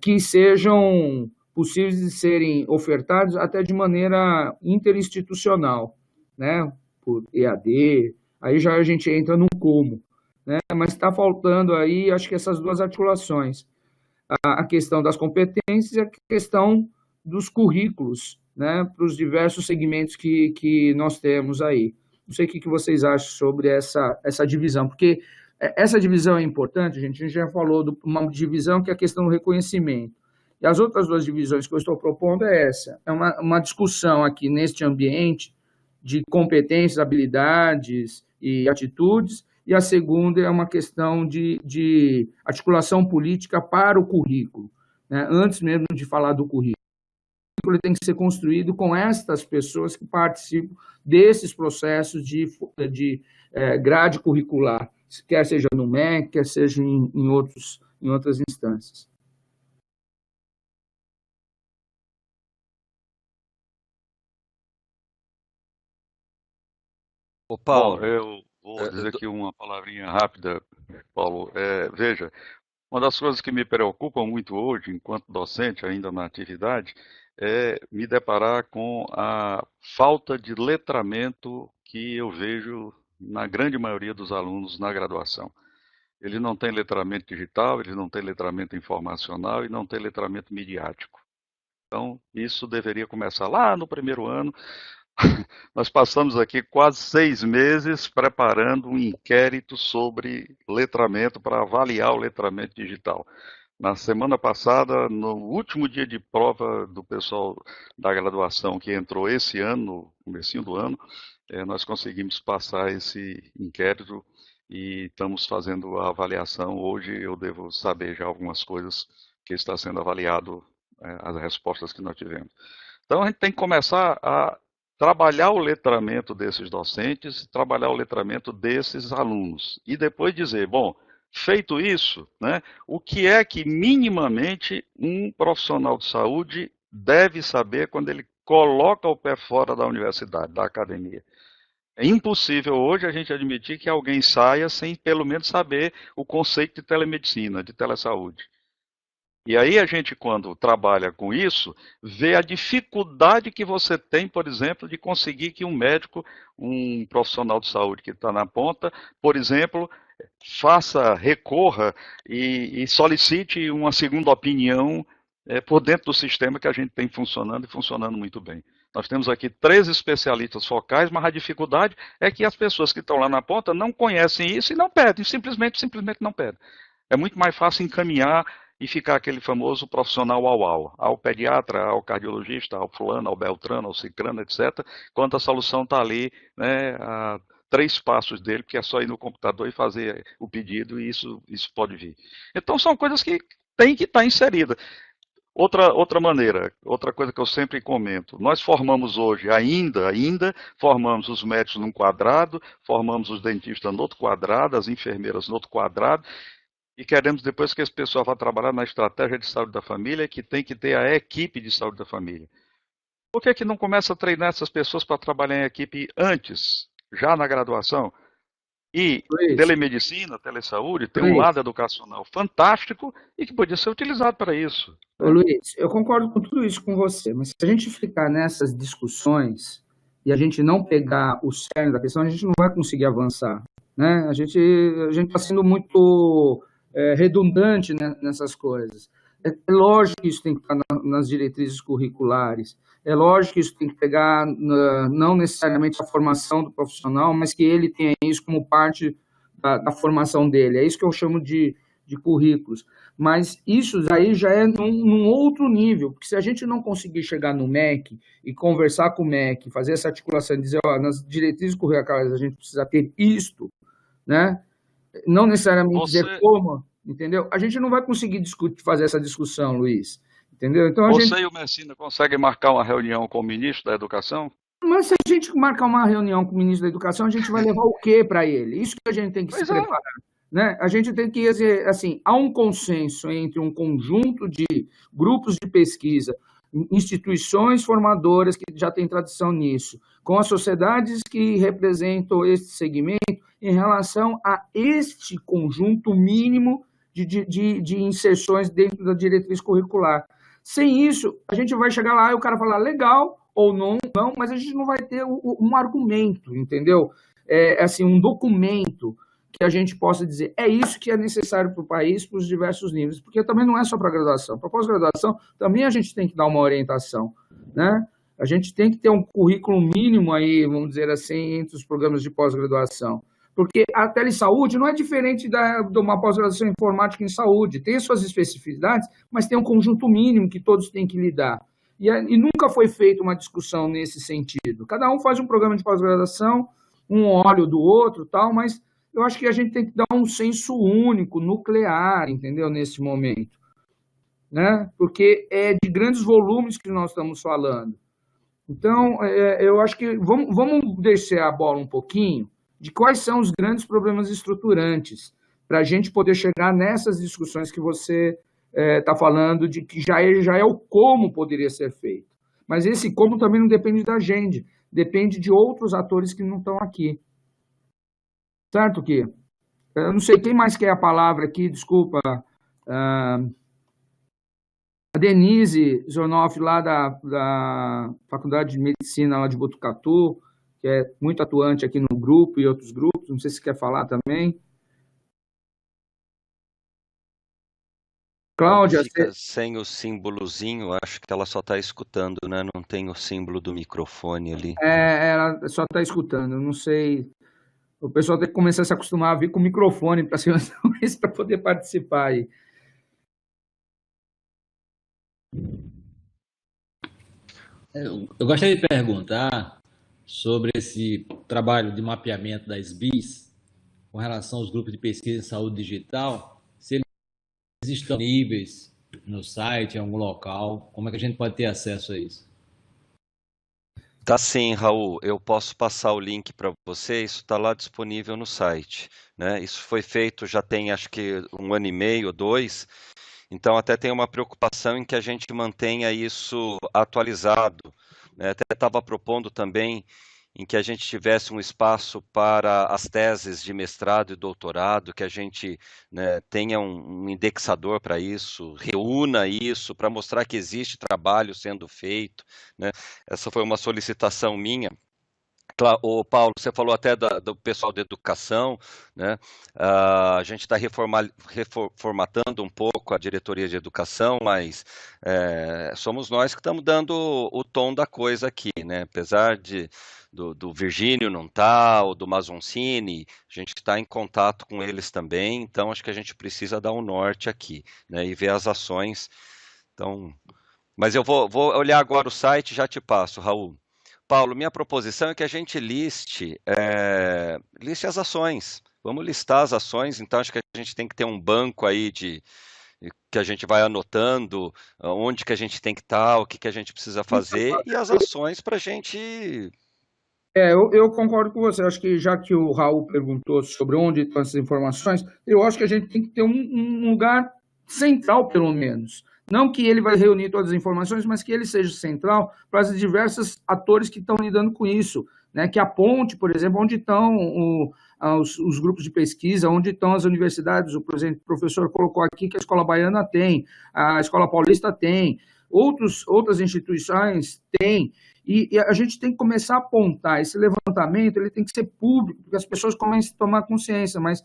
que sejam possíveis de serem ofertados até de maneira interinstitucional, né? Por EAD, aí já a gente entra no como, né? Mas está faltando aí, acho que essas duas articulações, a questão das competências e a questão dos currículos, né? Para os diversos segmentos que nós temos aí. Não sei o que vocês acham sobre essa divisão, porque essa divisão é importante, a gente já falou de uma divisão que é a questão do reconhecimento. E as outras duas divisões que eu estou propondo é essa. É uma discussão aqui neste ambiente de competências, habilidades e atitudes, e a segunda é uma questão de articulação política para o currículo, né? Antes mesmo de falar do currículo, ele tem que ser construído com estas pessoas que participam desses processos de grade curricular, quer seja no MEC, quer seja em outras instâncias. Ô, Paulo, Bom, eu vou dizer aqui uma palavrinha rápida, Paulo. Veja, uma das coisas que me preocupam muito hoje, enquanto docente, ainda na atividade, é me deparar com a falta de letramento que eu vejo na grande maioria dos alunos na graduação. Ele não tem letramento digital, ele não tem letramento informacional e não tem letramento midiático. Então, isso deveria começar lá no primeiro ano. Nós passamos aqui quase 6 meses preparando um inquérito sobre letramento para avaliar o letramento digital. Na semana passada, no último dia de prova do pessoal da graduação que entrou esse ano, no comecinho do ano, nós conseguimos passar esse inquérito e estamos fazendo a avaliação. Hoje eu devo saber já algumas coisas que está sendo avaliado, as respostas que nós tivemos. Então a gente tem que começar a trabalhar o letramento desses docentes, trabalhar o letramento desses alunos. E depois dizer, bom, feito isso, né, o que é que minimamente um profissional de saúde deve saber quando ele coloca o pé fora da universidade, da academia? É impossível hoje a gente admitir que alguém saia sem pelo menos saber o conceito de telemedicina, de telesaúde. E aí a gente, quando trabalha com isso, vê a dificuldade que você tem, por exemplo, de conseguir que um médico, um profissional de saúde que está na ponta, por exemplo, recorra e solicite uma segunda opinião por dentro do sistema que a gente tem funcionando e funcionando muito bem. Nós temos aqui 3 especialistas focais, mas a dificuldade é que as pessoas que estão lá na ponta não conhecem isso e não pedem, simplesmente não pedem. É muito mais fácil encaminhar e ficar aquele famoso profissional ao pediatra, ao cardiologista, ao fulano, ao beltrano, ao cicrano, etc., quando a solução está ali, né, a 3 passos dele, que é só ir no computador e fazer o pedido, e isso pode vir. Então, são coisas que têm que estar inseridas. Outra maneira, outra coisa que eu sempre comento, nós formamos hoje, ainda formamos os médicos num quadrado, formamos os dentistas no outro quadrado, as enfermeiras no outro quadrado, e queremos depois que esse pessoal vá trabalhar na estratégia de saúde da família, que tem que ter a equipe de saúde da família. Por que não começa a treinar essas pessoas para trabalhar em equipe antes, já na graduação? E Luiz, telemedicina, telesaúde, tem um Luiz, lado educacional fantástico e que podia ser utilizado para isso. ô, Luiz, eu concordo com tudo isso com você, mas se a gente ficar nessas discussões e a gente não pegar o cerne da questão, a gente não vai conseguir avançar, né? A gente está sendo muito redundante, né, nessas coisas. É lógico que isso tem que estar nas diretrizes curriculares, é lógico que isso tem que pegar não necessariamente a formação do profissional, mas que ele tenha isso como parte da formação dele. É isso que eu chamo de currículos. Mas isso aí já é num outro nível, porque se a gente não conseguir chegar no MEC e conversar com o MEC, fazer essa articulação e dizer, ó, nas diretrizes curriculares a gente precisa ter isto, né? Não necessariamente dizer como, entendeu? A gente não vai conseguir fazer essa discussão, Luiz, entendeu? Então Você e o Messina conseguem marcar uma reunião com o ministro da Educação? Mas se a gente marcar uma reunião com o ministro da Educação, a gente vai levar o quê para ele? Isso que a gente tem que se preparar. Né? A gente tem que dizer, assim, há um consenso entre um conjunto de grupos de pesquisa, instituições formadoras que já têm tradição nisso, com as sociedades que representam esse segmento, em relação a este conjunto mínimo de inserções dentro da diretriz curricular. Sem isso, a gente vai chegar lá e o cara falar legal ou não, mas a gente não vai ter um argumento, entendeu? Assim, um documento que a gente possa dizer, é isso que é necessário para o país, para os diversos níveis, porque também não é só para a graduação. Para a pós-graduação, também a gente tem que dar uma orientação, né? A gente tem que ter um currículo mínimo aí, vamos dizer assim, entre os programas de pós-graduação. Porque a telesaúde não é diferente de uma pós-graduação em informática em saúde, tem suas especificidades, mas tem um conjunto mínimo que todos têm que lidar. E nunca foi feita uma discussão nesse sentido. Cada um faz um programa de pós-graduação, um olha do outro, tal, mas eu acho que a gente tem que dar um senso único, nuclear, entendeu, nesse momento. Né? Porque é de grandes volumes que nós estamos falando. Então, eu acho que vamos descer a bola um pouquinho de quais são os grandes problemas estruturantes para a gente poder chegar nessas discussões que você está falando, de que já é o como poderia ser feito. Mas esse como também não depende da gente, depende de outros atores que não estão aqui. Certo, Ki? Eu não sei quem mais quer a palavra aqui, desculpa. A Denise Zornoff, lá da Faculdade de Medicina lá de Botucatu, que é muito atuante aqui no grupo e outros grupos, não sei se quer falar também. Cláudia, Fica sem o símbolozinho, acho que ela só está escutando, né? Não tem o símbolo do microfone ali. Ela só está escutando, não sei. O pessoal tem que começar a se acostumar a vir com o microfone para poder participar aí. Eu gostaria de perguntar sobre esse trabalho de mapeamento das BIs com relação aos grupos de pesquisa em saúde digital, se eles estão disponíveis no site, em algum local, como é que a gente pode ter acesso a isso? Tá sim, Raul. Eu posso passar o link para você, isso está lá disponível no site, né? Isso foi feito já tem acho que 1 ano e meio, 2, então até tem uma preocupação em que a gente mantenha isso atualizado, né? Até estava propondo também em que a gente tivesse um espaço para as teses de mestrado e doutorado, que a gente, né, tenha um indexador para isso, reúna isso para mostrar que existe trabalho sendo feito, né? Essa foi uma solicitação minha. O Paulo, você falou até do pessoal da educação, né? A gente está reformatando um pouco a diretoria de educação, mas somos nós que estamos dando o tom da coisa aqui, né? Apesar do Virgínio não estar, ou do Mazoncini, a gente está em contato com eles também, então acho que a gente precisa dar um norte aqui, né? E ver as ações. Então, mas eu vou olhar agora o site e já te passo, Raul. Paulo, minha proposição é que a gente liste as ações. Vamos listar as ações, então acho que a gente tem que ter um banco aí de que a gente vai anotando onde que a gente tem que estar, o que que a gente precisa fazer e as ações para a gente. Eu concordo com você. Acho que já que o Raul perguntou sobre onde estão essas informações, eu acho que a gente tem que ter um lugar central, pelo menos. Não que ele vai reunir todas as informações, mas que ele seja central para os diversos atores que estão lidando com isso. Né? Que aponte, por exemplo, onde estão os grupos de pesquisa, onde estão as universidades. Por exemplo, o professor colocou aqui que a Escola Baiana tem, a Escola Paulista tem, outras instituições têm. E a gente tem que começar a apontar. Esse levantamento ele tem que ser público, porque as pessoas comecem a tomar consciência, mas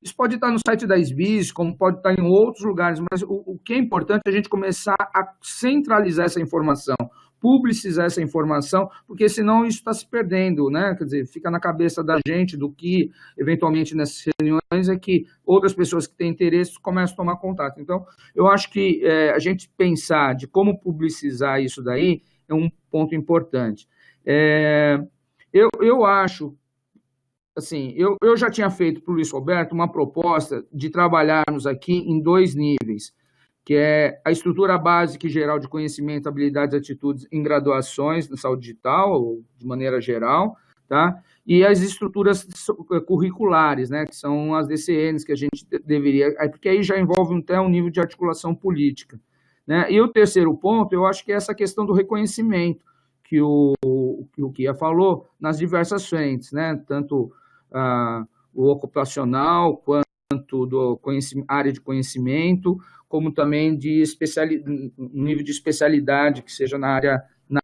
isso pode estar no site da SBIS, como pode estar em outros lugares, mas o que é importante é a gente começar a centralizar essa informação, publicizar essa informação, porque senão isso está se perdendo, né? Quer dizer, fica na cabeça da gente do que, eventualmente, nessas reuniões, é que outras pessoas que têm interesse começam a tomar contato. Então, eu acho que a gente pensar de como publicizar isso daí é um ponto importante. Eu acho, assim, eu já tinha feito para o Luiz Roberto uma proposta de trabalharmos aqui em 2 níveis, que é a estrutura básica e geral de conhecimento, habilidades e atitudes em graduações na saúde digital, ou de maneira geral, tá? E as estruturas curriculares, né, que são as DCNs que a gente deveria, porque aí já envolve até um nível de articulação política. Né? E o terceiro ponto, eu acho que é essa questão do reconhecimento, que o Kia falou, nas diversas frentes, né? Tanto o ocupacional, quanto do área de conhecimento, como também de nível de especialidade, que seja na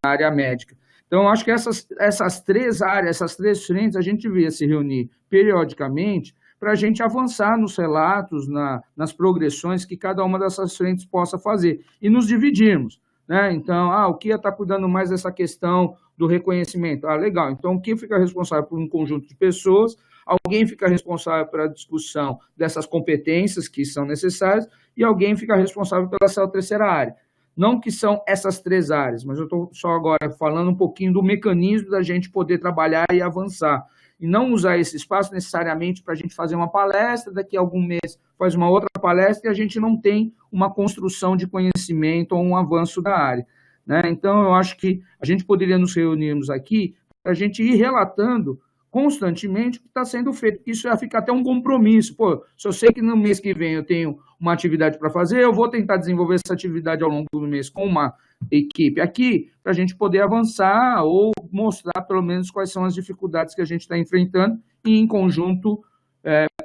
área médica. Então, eu acho que essas 3 áreas, essas 3 frentes, a gente devia se reunir periodicamente para a gente avançar nos relatos, nas progressões que cada uma dessas frentes possa fazer, e nos dividirmos. Né? Então, o Kia está cuidando mais dessa questão do reconhecimento. Legal, então o Kia fica responsável por um conjunto de pessoas, alguém fica responsável pela discussão dessas competências que são necessárias e alguém fica responsável pela terceira área. Não que são essas 3 áreas, mas eu estou só agora falando um pouquinho do mecanismo da gente poder trabalhar e avançar. E não usar esse espaço necessariamente para a gente fazer uma palestra, daqui a algum mês faz uma outra palestra e a gente não tem uma construção de conhecimento ou um avanço da área. Né? Então, eu acho que a gente poderia nos reunirmos aqui para a gente ir relatando constantemente o que está sendo feito. Isso ia ficar até um compromisso. Pô, se eu sei que no mês que vem eu tenho uma atividade para fazer, eu vou tentar desenvolver essa atividade ao longo do mês com uma equipe aqui, para a gente poder avançar ou mostrar, pelo menos, quais são as dificuldades que a gente está enfrentando e, em conjunto,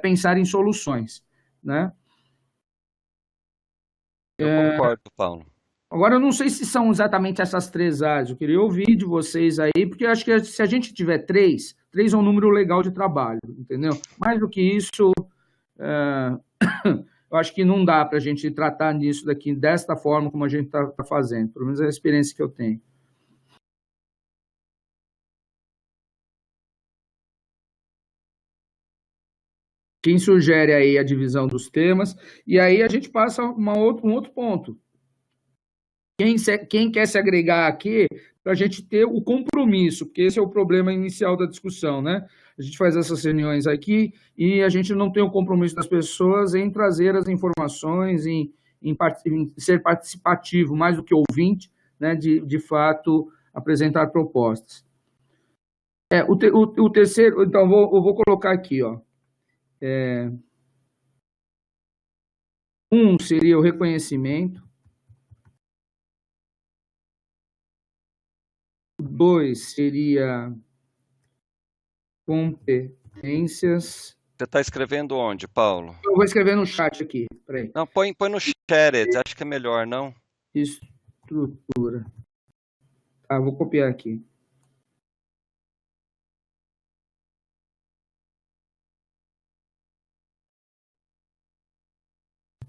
pensar em soluções. Né? Eu concordo, Paulo. Agora, eu não sei se são exatamente essas 3 áreas, eu queria ouvir de vocês aí, porque eu acho que se a gente tiver 3 é um número legal de trabalho, entendeu? Mais do que isso, eu acho que não dá para a gente tratar nisso daqui desta forma como a gente está fazendo, pelo menos é a experiência que eu tenho. Quem sugere aí a divisão dos temas, e aí a gente passa um outro ponto. Quem quer se agregar aqui, para a gente ter o compromisso, porque esse é o problema inicial da discussão, né? A gente faz essas reuniões aqui e a gente não tem o compromisso das pessoas em trazer as informações, em ser participativo, mais do que ouvinte, né? De fato, apresentar propostas. O terceiro, então, eu vou colocar aqui, ó. Seria o reconhecimento. 2 seria competências. Você está escrevendo onde, Paulo? Eu vou escrever no chat aqui, peraí. Não, põe no Shared, acho que é melhor, não? Estrutura. Tá, vou copiar aqui.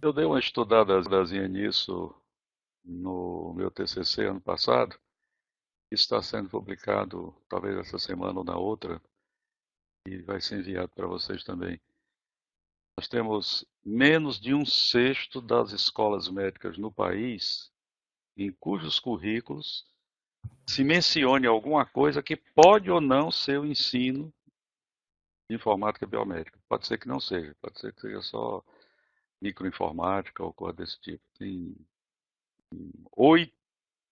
Eu dei uma estudadazinha nisso no meu TCC ano passado. Está sendo publicado talvez essa semana ou na outra e vai ser enviado para vocês também. Nós temos menos de 1/6 das escolas médicas no país em cujos currículos se mencione alguma coisa que pode ou não ser o ensino de informática biomédica. Pode ser que não seja, pode ser que seja só microinformática ou coisa desse tipo. Tem 8,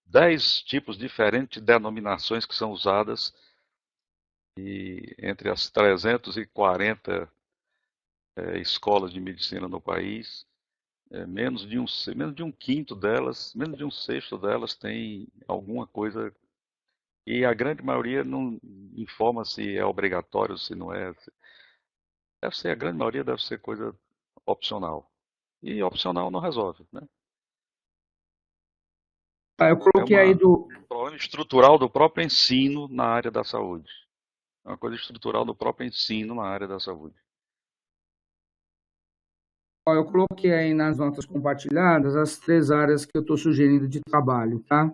10 tipos diferentes de denominações que são usadas e entre as 340 escolas de medicina no país, menos de um quinto delas, menos de um sexto delas tem alguma coisa e a grande maioria não informa se é obrigatório, se não é. Deve ser, a grande maioria deve ser coisa opcional. E opcional não resolve, né? Eu É coloquei aí do. um problema estrutural do próprio ensino na área da saúde. É uma coisa estrutural do próprio ensino na área da saúde. Eu coloquei aí nas notas compartilhadas as 3 áreas que eu estou sugerindo de trabalho, tá?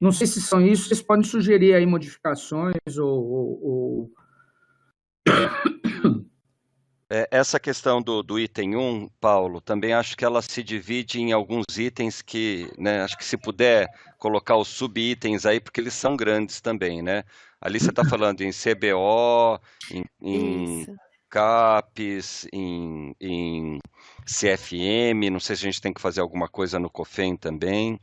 Não sei se são isso, vocês podem sugerir aí modificações ou... Essa questão do item 1, Paulo, também acho que ela se divide em alguns itens que, né, acho que se puder colocar os subitens aí, porque eles são grandes também, né? Ali você está falando em CBO, em Isso. CAPES, em CFM, não sei se a gente tem que fazer alguma coisa no COFEM também.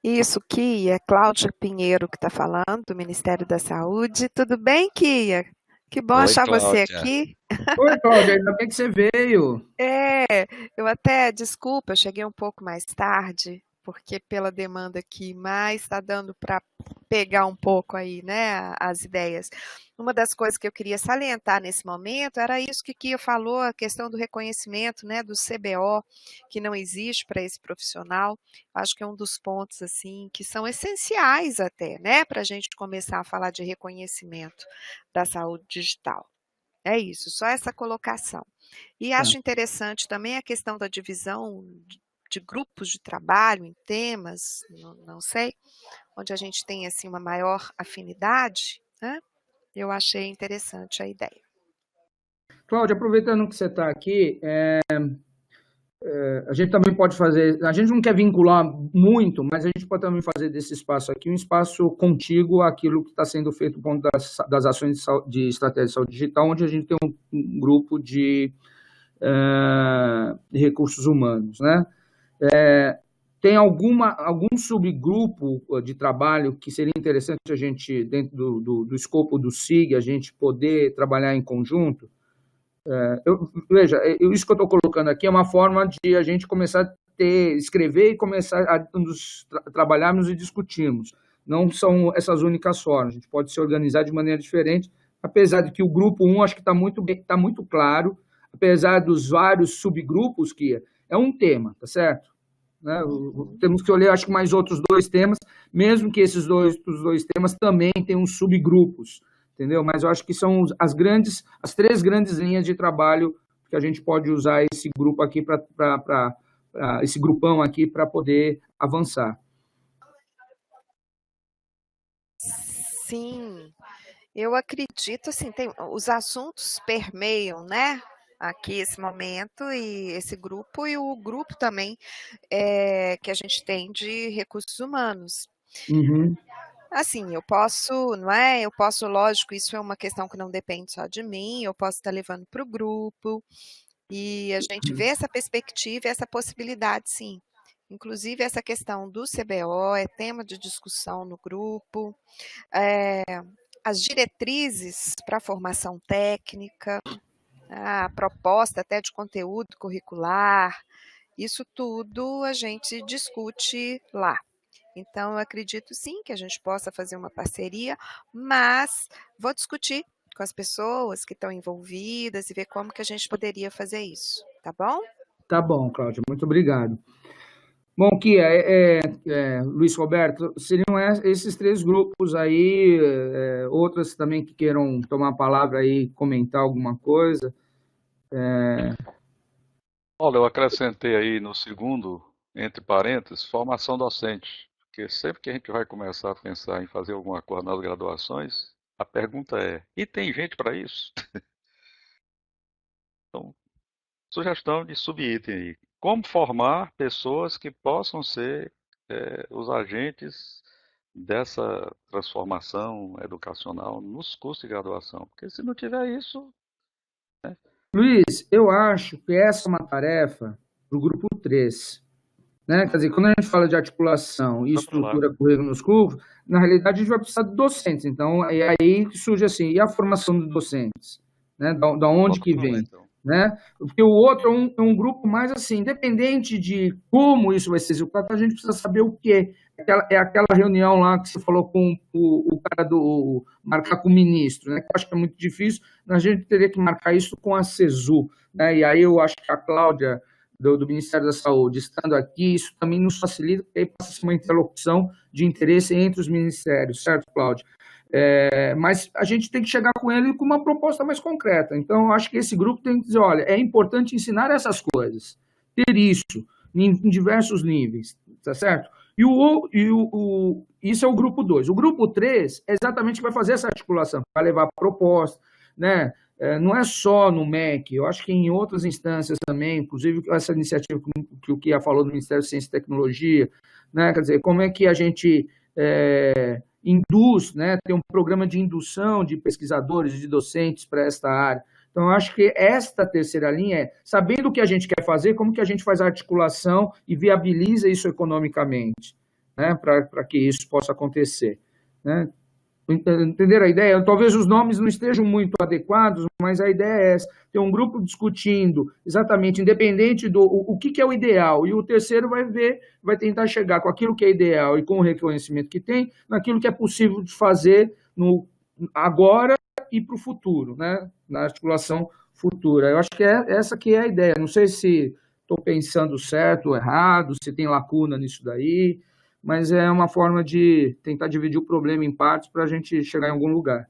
Isso, Kia, Cláudia Pinheiro que está falando, do Ministério da Saúde. Tudo bem, Kia? Que bom Oi, achar você Cláudia. aqui. Oi, Cláudia, ainda bem que você veio. Eu até, desculpa, eu cheguei um pouco mais tarde, porque pela demanda aqui, mas está dando para pegar um pouco aí, né, as ideias. Uma das coisas que eu queria salientar nesse momento era isso que Kia falou, a questão do reconhecimento, né, do CBO, que não existe para esse profissional. Acho que é um dos pontos, assim, que são essenciais até, né, para a gente começar a falar de reconhecimento da saúde digital. É isso, só essa colocação. E Tá. acho interessante também a questão da divisão de grupos de trabalho em temas, não sei, onde a gente tem assim uma maior afinidade, né? Eu achei interessante a ideia. Cláudia, aproveitando que você está aqui, a gente também pode fazer, a gente não quer vincular muito, mas a gente pode também fazer desse espaço aqui um espaço contíguo àquilo que está sendo feito do ponto das ações de estratégia de saúde digital, onde a gente tem um grupo de recursos humanos, né? Tem algum subgrupo de trabalho que seria interessante a gente, dentro do escopo do SIG, a gente poder trabalhar em conjunto? Veja, isso que eu estou colocando aqui é uma forma de a gente começar a escrever e começar a trabalharmos e discutirmos. Não são essas únicas formas, a gente pode se organizar de maneira diferente, apesar de que o grupo 1 acho que está muito claro, apesar dos vários subgrupos que é um tema, tá certo? Né? Temos que olhar, acho que mais outros 2 temas, mesmo que os dois temas também tenham subgrupos, entendeu? Mas eu acho que são as 3 grandes linhas de trabalho que a gente pode usar esse grupo aqui esse grupão aqui para poder avançar. Sim, eu acredito assim, os assuntos permeiam, né? Aqui esse momento e esse grupo e o grupo também que a gente tem de recursos humanos. Uhum. Assim, eu posso, não é? Eu posso, lógico, isso é uma questão que não depende só de mim, eu posso estar levando para o grupo e a gente vê essa perspectiva, essa possibilidade, sim. Inclusive, essa questão do CBO é tema de discussão no grupo, as diretrizes para a formação técnica, a proposta até de conteúdo curricular, isso tudo a gente discute lá. Então, eu acredito sim que a gente possa fazer uma parceria, mas vou discutir com as pessoas que estão envolvidas e ver como que a gente poderia fazer isso, tá bom? Tá bom, Cláudia, muito obrigado. Bom, Kia, Luiz Roberto, seriam esses 3 grupos aí, outras também que queiram tomar a palavra aí, comentar alguma coisa. Olha, eu acrescentei aí no segundo, entre parênteses, formação docente. Porque sempre que a gente vai começar a pensar em fazer alguma coisa nas graduações, a pergunta é: e tem gente para isso? Então, sugestão de subitem aí. como formar pessoas que possam ser os agentes dessa transformação educacional nos cursos de graduação. Porque se não tiver isso, Luiz, eu acho que essa é uma tarefa para o grupo 3. Né? Quer dizer, quando a gente fala de articulação e estrutura curricular nos cursos, na realidade a gente vai precisar de docentes. Então, é aí que surge assim, e a formação de docentes? Né? Da onde que vem? Né? Porque o outro é um grupo mais assim, independente de como isso vai ser executado, a gente precisa saber o que é aquela reunião lá que você falou com o cara do marcar com o ministro, né? Que eu acho que é muito difícil, a gente teria que marcar isso com a CESU, né? E aí eu acho que a Cláudia do Ministério da Saúde estando aqui, isso também nos facilita, porque aí passa a ser uma interlocução de interesse entre os ministérios, certo, Cláudia? Mas a gente tem que chegar com ele com uma proposta mais concreta. Então, eu acho que esse grupo tem que dizer, olha, é importante ensinar essas coisas, ter isso em diversos níveis, tá certo? Isso é o grupo 2. O grupo 3 é exatamente o que vai fazer essa articulação, vai levar a proposta, né? Não é só no MEC, eu acho que em outras instâncias também, inclusive essa iniciativa que o Kia falou do Ministério de Ciência e Tecnologia, né? Quer dizer, como é que a gente induz, né, tem um programa de indução de pesquisadores, de docentes para esta área. Então, eu acho que esta terceira linha é, sabendo o que a gente quer fazer, como que a gente faz a articulação e viabiliza isso economicamente, né, para que isso possa acontecer. Né? Entenderam a ideia? Talvez os nomes não estejam muito adequados, mas a ideia é essa, ter um grupo discutindo exatamente, independente do o que é o ideal, e o terceiro vai tentar chegar com aquilo que é ideal e com o reconhecimento que tem, naquilo que é possível de fazer agora e para o futuro, né? Na articulação futura. Eu acho que essa que é a ideia. Não sei se estou pensando certo ou errado, se tem lacuna nisso daí, mas é uma forma de tentar dividir o problema em partes para a gente chegar em algum lugar.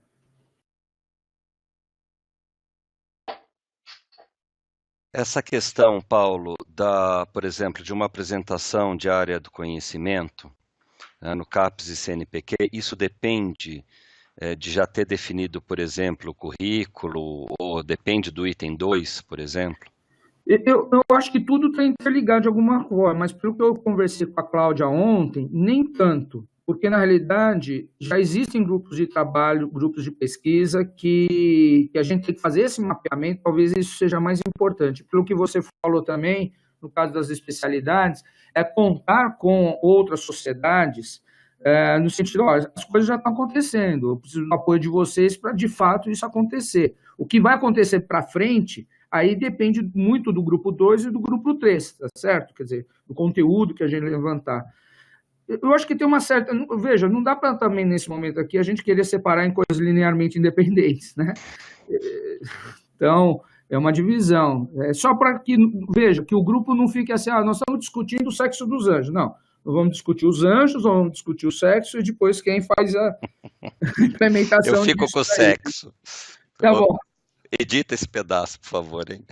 Essa questão, Paulo, por exemplo, de uma apresentação de área do conhecimento, né, no CAPES e CNPq, isso depende de já ter definido, por exemplo, o currículo, ou depende do item 2, por exemplo? Eu acho que tudo está interligado de alguma forma, mas pelo que eu conversei com a Cláudia ontem, nem tanto, porque na realidade já existem grupos de trabalho, grupos de pesquisa que a gente tem que fazer esse mapeamento, talvez isso seja mais importante. Pelo que você falou também, no caso das especialidades, é contar com outras sociedades, no sentido, olha, as coisas já estão acontecendo, eu preciso do apoio de vocês para, de fato, isso acontecer. O que vai acontecer para frente, aí depende muito do grupo 2 e do grupo 3, tá certo? Quer dizer, do conteúdo que a gente levantar. Eu acho que tem uma certa... Veja, não dá para também, nesse momento aqui, a gente querer separar em coisas linearmente independentes, né? Então, é uma divisão. É só para que, veja, que o grupo não fique assim, nós estamos discutindo o sexo dos anjos. Não, nós vamos discutir os anjos, vamos discutir o sexo e depois quem faz a implementação disso. Eu fico com o sexo. Tá bom. Edita esse pedaço, por favor, hein?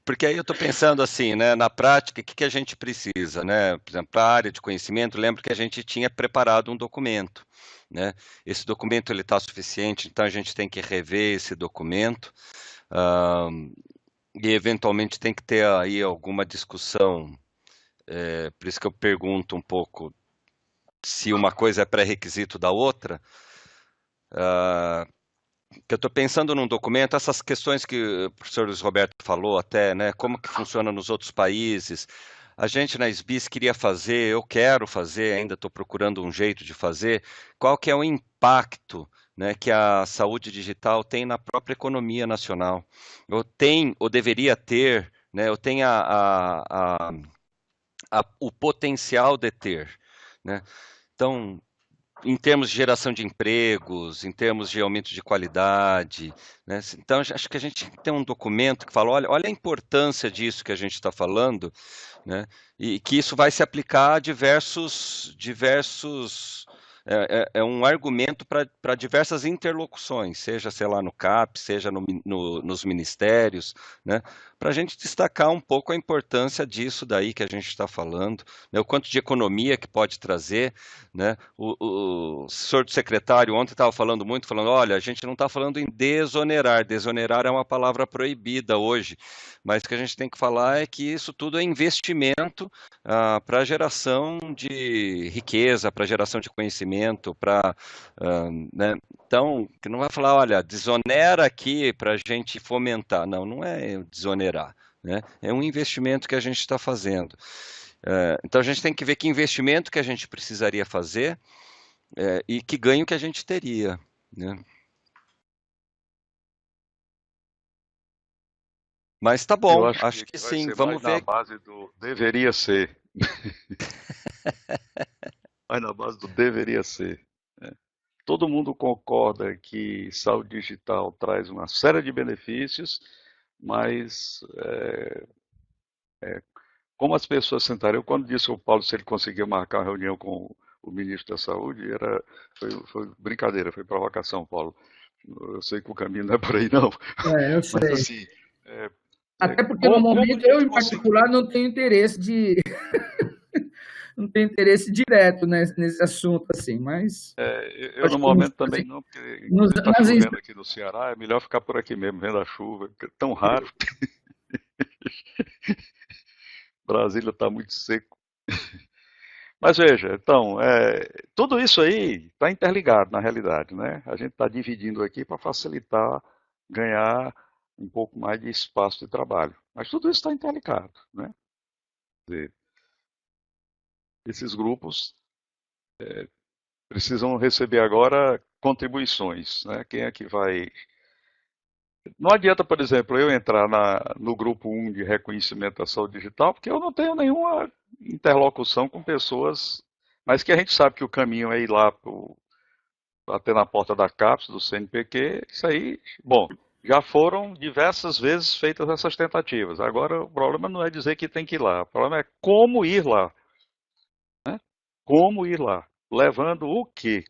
Porque aí eu estou pensando assim, né, na prática, o que a gente precisa, né? Por exemplo, para a área de conhecimento, lembro que a gente tinha preparado um documento, né? Esse documento ele está suficiente, então a gente tem que rever esse documento e eventualmente tem que ter aí alguma discussão. Por isso que eu pergunto um pouco se uma coisa é pré-requisito da outra. Que eu estou pensando num documento, essas questões que o professor Luiz Roberto falou até, né, como que funciona nos outros países. A gente na SBIS queria fazer, eu quero fazer, ainda estou procurando um jeito de fazer, qual que é o impacto, né, que a saúde digital tem na própria economia nacional. Ou deveria ter, né, eu tenho o potencial de ter, né? Então, em termos de geração de empregos, em termos de aumento de qualidade, né? Então, acho que a gente tem um documento que fala, olha a importância disso que a gente está falando, né? E que isso vai se aplicar a diversos é um argumento para diversas interlocuções, seja, sei lá, no CAP, seja nos ministérios, né? para a gente destacar um pouco a importância disso daí que a gente está falando, né? O quanto de economia que pode trazer, né? O senhor secretário ontem estava falando muito, falando, olha, a gente não está falando em desonerar, desonerar é uma palavra proibida hoje, mas o que a gente tem que falar é que isso tudo é investimento para a geração de riqueza, para a geração de conhecimento, né? Então, que não vai falar, olha, desonera aqui para a gente fomentar. Não, não é desonerar, né? É um investimento que a gente está fazendo. Então, a gente tem que ver que investimento que a gente precisaria fazer e que ganho que a gente teria, né? Mas tá Eu bom, acho acho que que vai sim, ser vamos mais na ver. base do deveria ser. Mais na base do deveria ser. Né? Todo mundo concorda que saúde digital traz uma série de benefícios, mas como as pessoas sentaram, eu quando disse ao Paulo se ele conseguia marcar uma reunião com o ministro da Saúde, foi brincadeira, foi provocação, Paulo. Eu sei que o caminho não é por aí, não. Eu Mas sei. assim, Até porque no como a momento eu, gente em conseguiu. particular, não tenho interesse de não tenho interesse direto nesse assunto assim, mas Eu acho no que momento também não, porque nos, está nas chovendo aqui no Ceará, é melhor ficar por aqui mesmo, vendo a chuva, que é tão raro. Brasília está muito seco. Mas veja, então, tudo isso aí está interligado na realidade, né? A gente está dividindo aqui para facilitar ganhar um pouco mais de espaço de trabalho. Mas tudo isso está interligado, né? Quer dizer, esses grupos precisam receber agora contribuições, né? Quem é que vai. Não adianta, por exemplo, eu entrar no grupo 1 de reconhecimento da saúde digital, porque eu não tenho nenhuma interlocução com pessoas, mas que a gente sabe que o caminho é ir lá até na porta da CAPES, do CNPq, isso aí, bom, já foram diversas vezes feitas essas tentativas. Agora, o problema não é dizer que tem que ir lá, o problema é como ir lá, né? Como ir lá, levando o quê?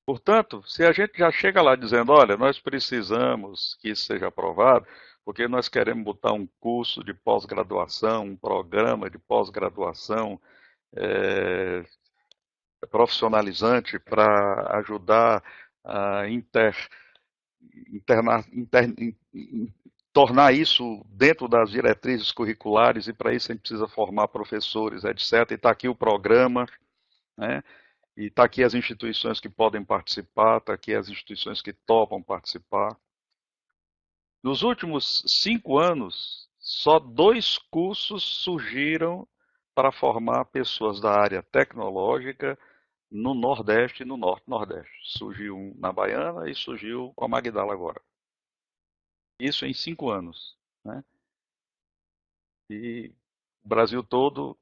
Portanto, se a gente já chega lá dizendo, olha, nós precisamos que isso seja aprovado, porque nós queremos botar um curso de pós-graduação, um programa de pós-graduação profissionalizante para ajudar a tornar isso dentro das diretrizes curriculares, e para isso a gente precisa formar professores, etc. E está aqui o programa, né? E está aqui as instituições que podem participar, está aqui as instituições que topam participar. Nos últimos 5 anos, só 2 cursos surgiram para formar pessoas da área tecnológica no Nordeste e no Norte-Nordeste. Surgiu um na Baiana e surgiu com a Magdala agora. Isso em 5 anos. Né? E o Brasil todo,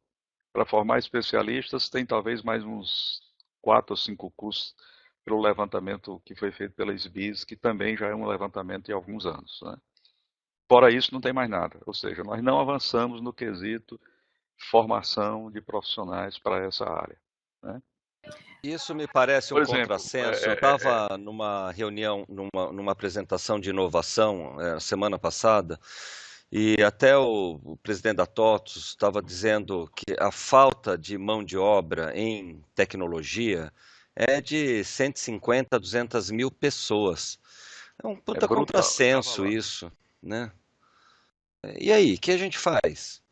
para formar especialistas, tem talvez mais uns 4 ou 5 cursos pelo levantamento que foi feito pela SBIS, que também já é um levantamento de alguns anos. Né? Fora isso, não tem mais nada. Ou seja, nós não avançamos no quesito formação de profissionais para essa área. Né? Isso me parece um Por exemplo, contrassenso. Eu estava numa reunião, numa apresentação de inovação semana passada, e até o presidente da TOTUS estava dizendo que a falta de mão de obra em tecnologia é de 150 a 200 mil pessoas. É um puta brutal. contrassenso isso, né? E aí, o que a gente faz?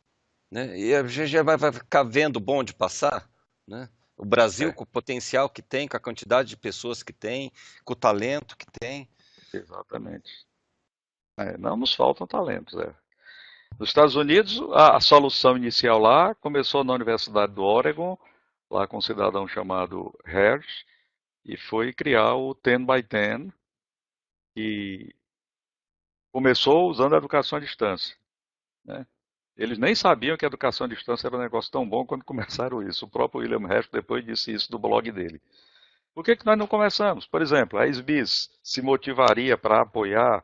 Né? E a gente já vai ficar vendo o bonde passar, né? O Brasil, com o potencial que tem, com a quantidade de pessoas que tem, com o talento que tem. Exatamente. Não nos faltam talentos. Nos Estados Unidos, a solução inicial lá começou na Universidade do Oregon, lá com um cidadão chamado Hersh, e foi criar o 10x10, que começou usando a educação à distância. Né? Eles nem sabiam que a educação à distância era um negócio tão bom quando começaram isso. O próprio William Hersh depois disse isso do blog dele. Por que nós não começamos? Por exemplo, a SBIS se motivaria para apoiar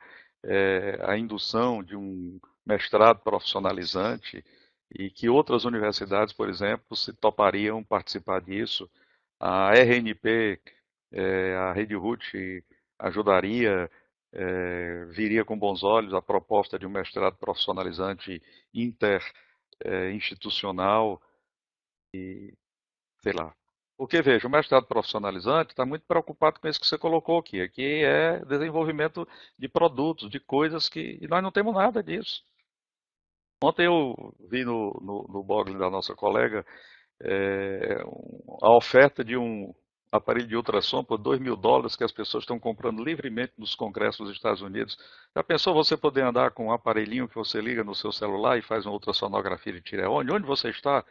a indução de um mestrado profissionalizante, e que outras universidades, por exemplo, se topariam participar disso. A RNP, a Rede RUT, ajudaria viria com bons olhos a proposta de um mestrado profissionalizante interinstitucional e, sei lá. Porque, veja, o mestrado profissionalizante está muito preocupado com isso que você colocou aqui. Aqui é desenvolvimento de produtos, de coisas e nós não temos nada disso. Ontem eu vi no blog da nossa colega a oferta de um aparelho de ultrassom por $2.000 que as pessoas estão comprando livremente nos congressos dos Estados Unidos. Já pensou você poder andar com um aparelhinho que você liga no seu celular e faz uma ultrassonografia de tireoide? Onde você está?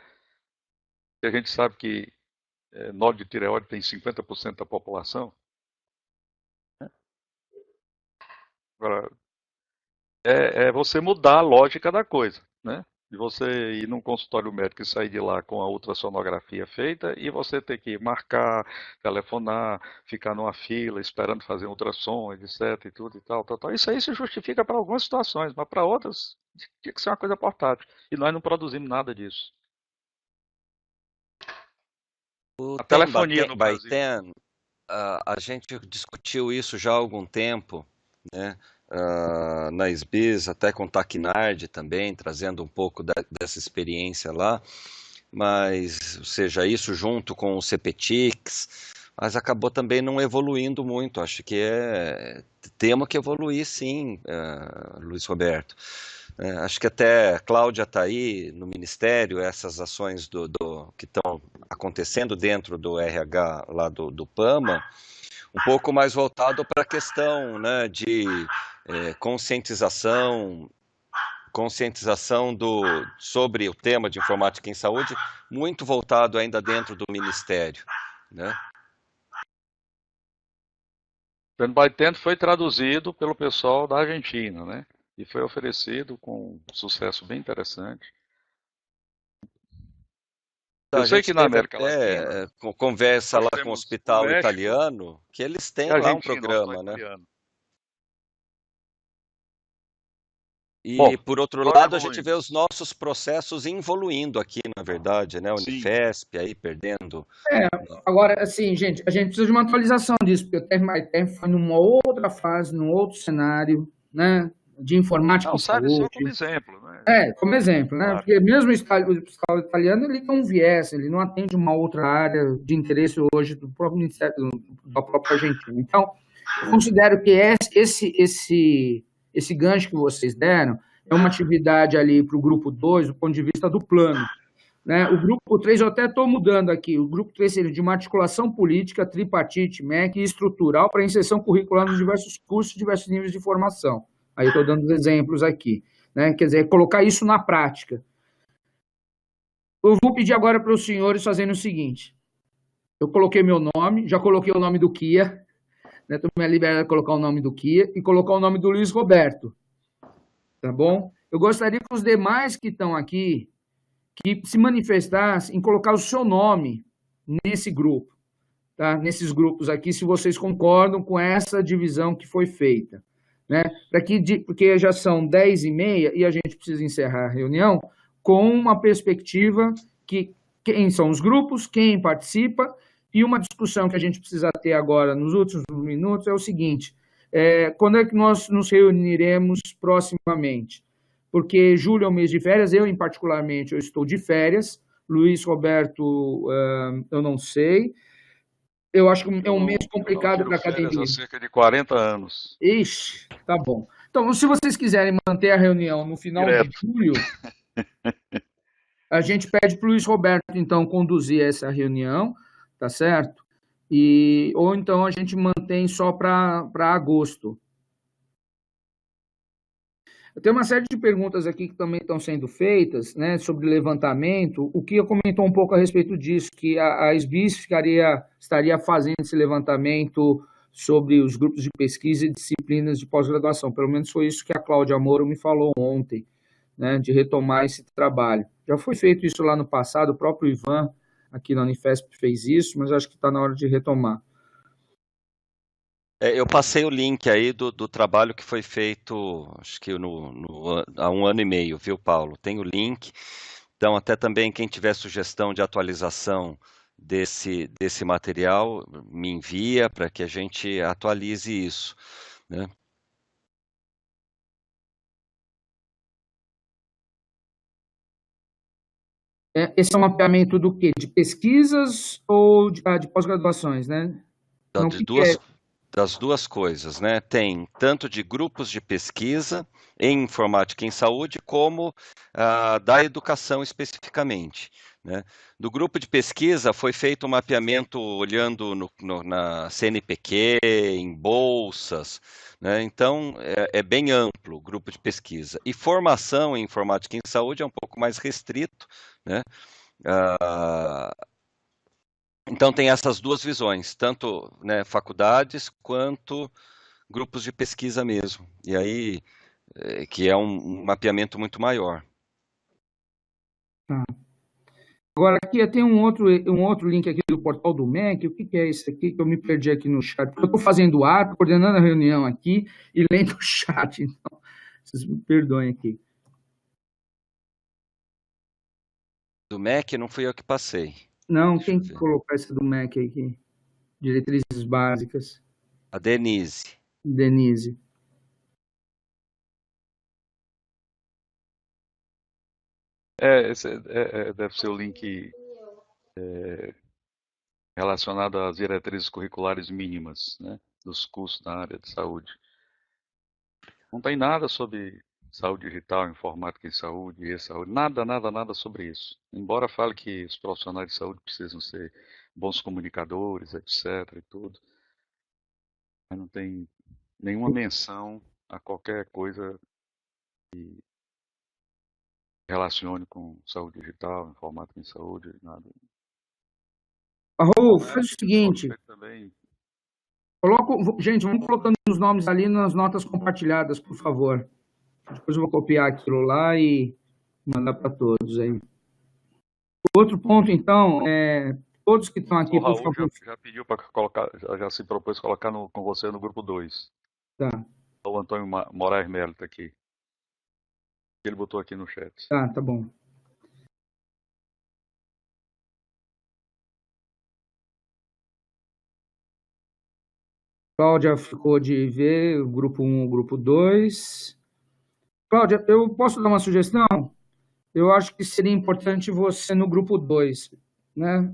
E a gente sabe que nódulo de tireoide tem 50% da população. Agora, é você mudar a lógica da coisa, né? De você ir num consultório médico e sair de lá com a ultrassonografia feita e você ter que marcar, telefonar, ficar numa fila esperando fazer um ultrassom, etc. e tudo e tal. Isso aí se justifica para algumas situações, mas para outras tinha que ser uma coisa portátil. E nós não produzimos nada disso. A telefonia no Brasil. A gente discutiu isso já há algum tempo, né? Na SBIS, até com o Taquinardi também, trazendo um pouco dessa experiência lá, mas, ou seja, isso junto com o CPTICS, mas acabou também não evoluindo muito. Acho que temos que evoluir sim, Luiz Roberto. Acho que até a Cláudia está aí no Ministério, essas ações que estão acontecendo dentro do RH lá do PAMA, um pouco mais voltado para a questão, né, de conscientização sobre o tema de informática em saúde, muito voltado ainda dentro do Ministério, né? O Baitento foi traduzido pelo pessoal da Argentina, né? E foi oferecido com um sucesso bem interessante. Eu sei que na América Latina... conversa lá com o hospital italiano, que eles têm lá um programa, né? E, bom, por outro lado, a gente vê os nossos processos evoluindo aqui, na verdade, né? O Unifesp aí perdendo. Agora, assim, gente, a gente precisa de uma atualização disso, porque o TERM foi numa outra fase, num outro cenário, né? De informática em saúde. Só como exemplo, né? Como exemplo, né? Claro. Porque mesmo o hospital italiano, ele tem um viés, ele não atende uma outra área de interesse hoje do próprio Ministério, da própria Argentina. Então, eu considero que esse gancho que vocês deram é uma atividade ali para o grupo 2, do ponto de vista do plano. Né? O grupo 3, eu até estou mudando aqui, o grupo 3 seria de uma articulação política, tripartite, MEC e estrutural para inserção curricular nos diversos cursos, diversos níveis de formação. Aí eu estou dando exemplos aqui. Né? Quer dizer, colocar isso na prática. Eu vou pedir agora para os senhores fazerem o seguinte. Eu coloquei meu nome, já coloquei o nome do Kia, né? Estou me liberando de colocar o nome do Kia e colocar o nome do Luiz Roberto. Tá bom? Eu gostaria que os demais que estão aqui, que se manifestassem em colocar o seu nome nesse grupo, tá? Nesses grupos aqui, se vocês concordam com essa divisão que foi feita. Né? Porque já são 10h30 e a gente precisa encerrar a reunião com uma perspectiva que quem são os grupos, quem participa, e uma discussão que a gente precisa ter agora nos últimos minutos é o seguinte, quando é que nós nos reuniremos proximamente? Porque julho é o mês de férias, eu particularmente eu estou de férias, Luiz Roberto, eu não sei. Eu acho que é um mês complicado para a academia. Há cerca de 40 anos. Ixi, tá bom. Então, se vocês quiserem manter a reunião no final de julho, a gente pede para o Luiz Roberto, então, conduzir essa reunião, tá certo? Ou então a gente mantém só para agosto. Eu tenho uma série de perguntas aqui que também estão sendo feitas, né, sobre levantamento. O Kia comentou um pouco a respeito disso, que a SBIS estaria fazendo esse levantamento sobre os grupos de pesquisa e disciplinas de pós-graduação. Pelo menos foi isso que a Cláudia Moro me falou ontem, né, de retomar esse trabalho. Já foi feito isso lá no passado, o próprio Ivan, aqui na Unifesp, fez isso, mas acho que está na hora de retomar. Eu passei o link aí do trabalho que foi feito, acho que há 1 ano e meio, viu, Paulo? Tem o link. Então, até também quem tiver sugestão de atualização desse material, me envia para que a gente atualize isso, né? Esse é um mapeamento do quê? De pesquisas ou de pós-graduações, né? Não, o De que que é? das duas coisas, né? Tem tanto de grupos de pesquisa em informática em saúde, como da educação especificamente, né? Do grupo de pesquisa foi feito um mapeamento olhando na CNPq, em bolsas, né? Então é bem amplo o grupo de pesquisa. E formação em informática em saúde é um pouco mais restrito, né? Ah, então tem essas duas visões, tanto, né, faculdades quanto grupos de pesquisa mesmo. E aí, que é um mapeamento muito maior. Tá. Agora, aqui tem um outro link aqui do portal do MEC. O que que é isso aqui que eu me perdi aqui no chat? Eu estou fazendo ato, coordenando a reunião aqui e lendo o chat, então vocês me perdoem aqui. Do MEC não fui eu que passei. Não, Deixa eu quem que ver. colocou essa do MEC aqui? Diretrizes básicas. A Denise. Denise. Esse deve ser o link relacionado às diretrizes curriculares mínimas, né, dos cursos na área de saúde. Não tem nada sobre saúde digital, informática em saúde, e-saúde, nada sobre isso. Embora fale que os profissionais de saúde precisam ser bons comunicadores, etc. e tudo, mas não tem nenhuma menção a qualquer coisa que relacione com saúde digital, informática em saúde, nada. Raul, Como é, faz o seguinte, também. gente, vamos colocando os nomes ali nas notas compartilhadas, por favor. Depois eu vou copiar aquilo lá e mandar para todos aí. Outro ponto, então, todos que estão aqui, O por Raul favor. já pediu para colocar, já se propôs colocar com você no grupo 2. Tá, O Antônio Moraes Melo está aqui. Ele botou aqui no chat. tá bom. Cláudia ficou de ver o grupo 1, o grupo 2. Cláudia, eu posso dar uma sugestão? Eu acho que seria importante você no grupo 2, né?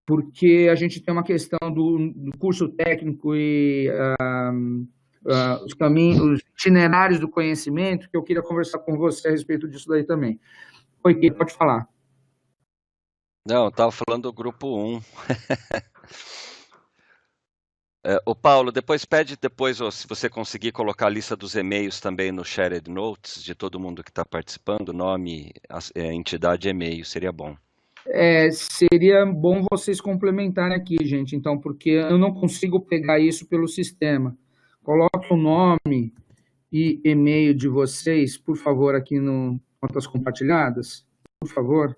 Porque a gente tem uma questão do curso técnico e os caminhos, os itinerários do conhecimento, que eu queria conversar com você a respeito disso daí também. Oi, que pode falar. Não, eu estava falando do grupo 1. O Paulo, pede depois, se você conseguir colocar a lista dos e-mails também no Shared Notes, de todo mundo que está participando, nome, entidade, e-mail, seria bom. Seria bom vocês complementarem aqui, gente, então, porque eu não consigo pegar isso pelo sistema. Coloque o nome e e-mail de vocês, por favor, aqui no Notas Compartilhadas, por favor.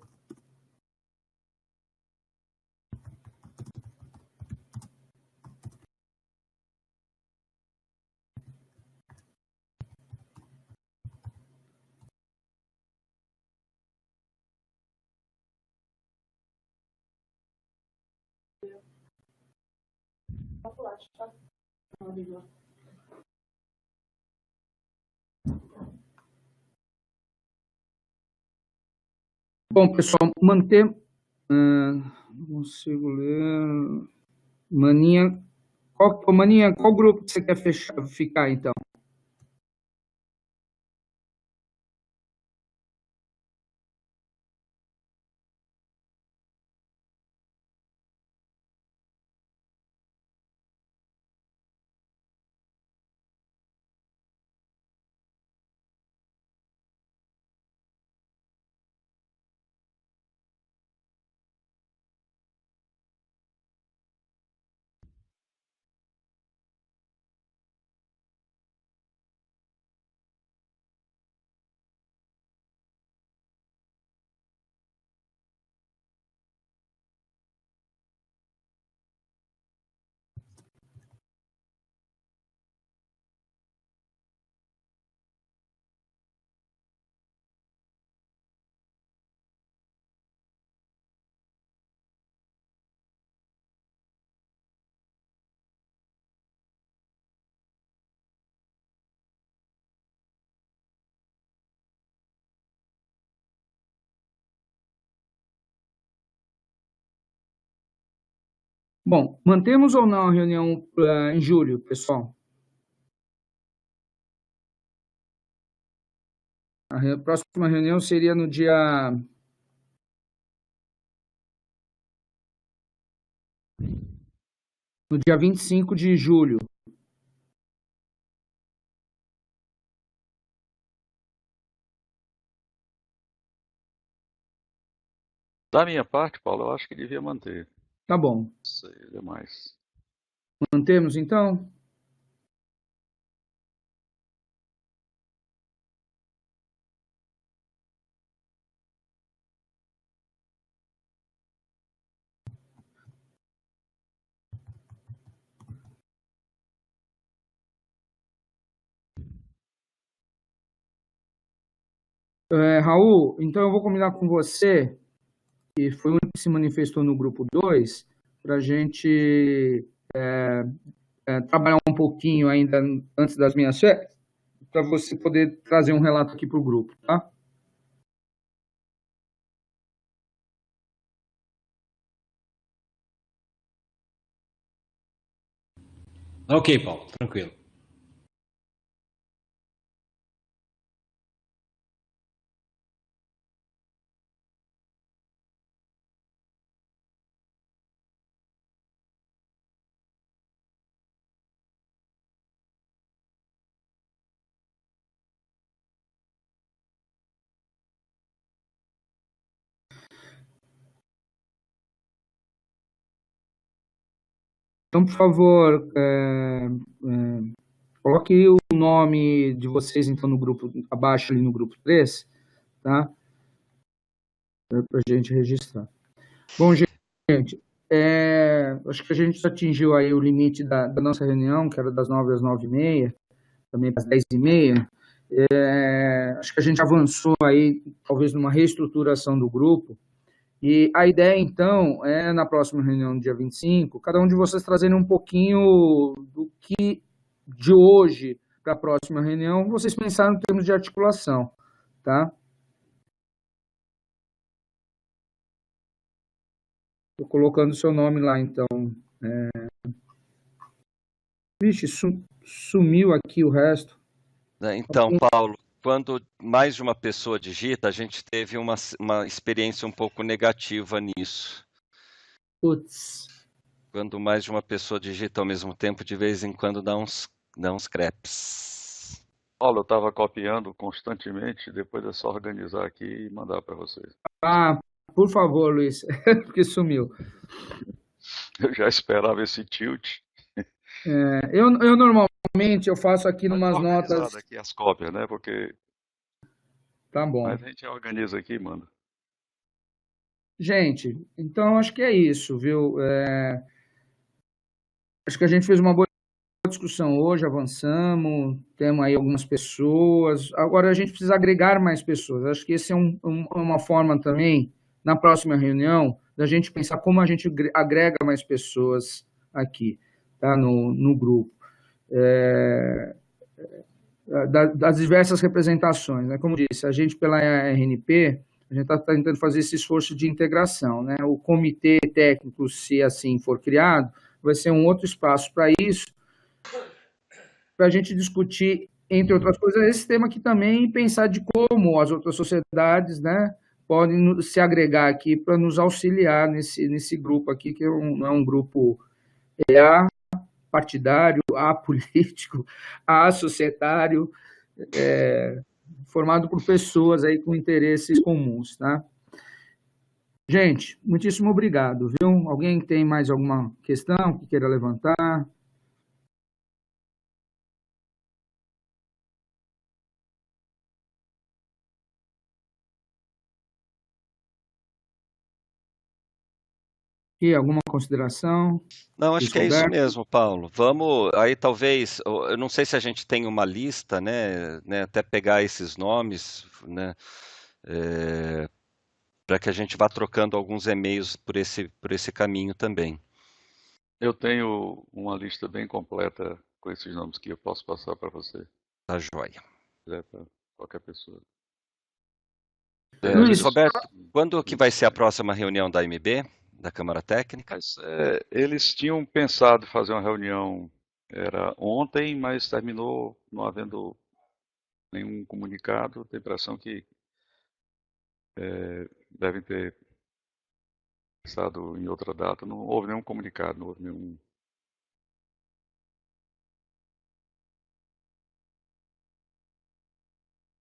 Bom, pessoal, manter. Não consigo ler. Maninha. Maninha, qual grupo que você quer ficar, então? Bom, mantemos ou não a reunião em julho, pessoal? A próxima reunião seria no dia 25 de julho. Da minha parte, Paulo, eu acho que devia manter. Tá bom. Não sei demais. Mantemos, então? Raul, então eu vou combinar com você, que foi o único que se manifestou no grupo 2, para a gente trabalhar um pouquinho ainda antes das minhas férias, para você poder trazer um relato aqui para o grupo, tá? Ok, Paulo, tranquilo. Então, por favor, coloque o nome de vocês, então, no grupo, abaixo ali no grupo 3, tá? Para a gente registrar. Bom, gente, acho que a gente atingiu aí o limite da nossa reunião, que era das 9 às 9h30, também às 10h30. Acho que a gente avançou aí, talvez, numa reestruturação do grupo. E a ideia, então, é, na próxima reunião, dia 25, cada um de vocês trazendo um pouquinho do que, de hoje para a próxima reunião, vocês pensaram em termos de articulação, tá? Estou colocando o seu nome lá, então. Vixe, sumiu aqui o resto. Então, Paulo, quando mais de uma pessoa digita, a gente teve uma experiência um pouco negativa nisso. Putz. Quando mais de uma pessoa digita ao mesmo tempo, de vez em quando dá uns crepes. Paulo, eu estava copiando constantemente, depois é só organizar aqui e mandar para vocês. Ah, por favor, Luiz, porque sumiu. Eu já esperava esse tilt. Eu normalmente eu faço aqui numas notas. Aqui as cópias, né? Porque. Tá bom. Mas a gente organiza aqui e manda. Gente, então acho que é isso, viu? Acho que a gente fez uma boa discussão hoje, avançamos, temos aí algumas pessoas. Agora a gente precisa agregar mais pessoas. Acho que esse é uma forma também, na próxima reunião, da gente pensar como a gente agrega mais pessoas aqui, tá? No grupo. Das diversas representações, né? Como disse, a gente pela RNP, a gente está tentando fazer esse esforço de integração, né? O comitê técnico, se assim for criado, vai ser um outro espaço para isso, para a gente discutir, entre outras coisas, esse tema aqui também e pensar de como as outras sociedades, né, podem se agregar aqui para nos auxiliar nesse grupo aqui, que não é um grupo partidário, apolítico, associetário, formado por pessoas aí com interesses comuns, tá? Gente, muitíssimo obrigado, viu? Alguém tem mais alguma questão que queira levantar? E alguma consideração? Não, acho que é isso mesmo, Paulo. Vamos, aí talvez, eu não sei se a gente tem uma lista, né, até pegar esses nomes, né, para que a gente vá trocando alguns e-mails por esse caminho também. Eu tenho uma lista bem completa com esses nomes que eu posso passar para você. Tá joia. Para qualquer pessoa. Luiz Roberto, quando que vai ser a próxima reunião da AMB? da Câmara Técnica? Mas eles tinham pensado em fazer uma reunião, era ontem, mas terminou não havendo nenhum comunicado. Tenho a impressão que devem ter pensado em outra data. Não houve nenhum comunicado, não houve nenhum.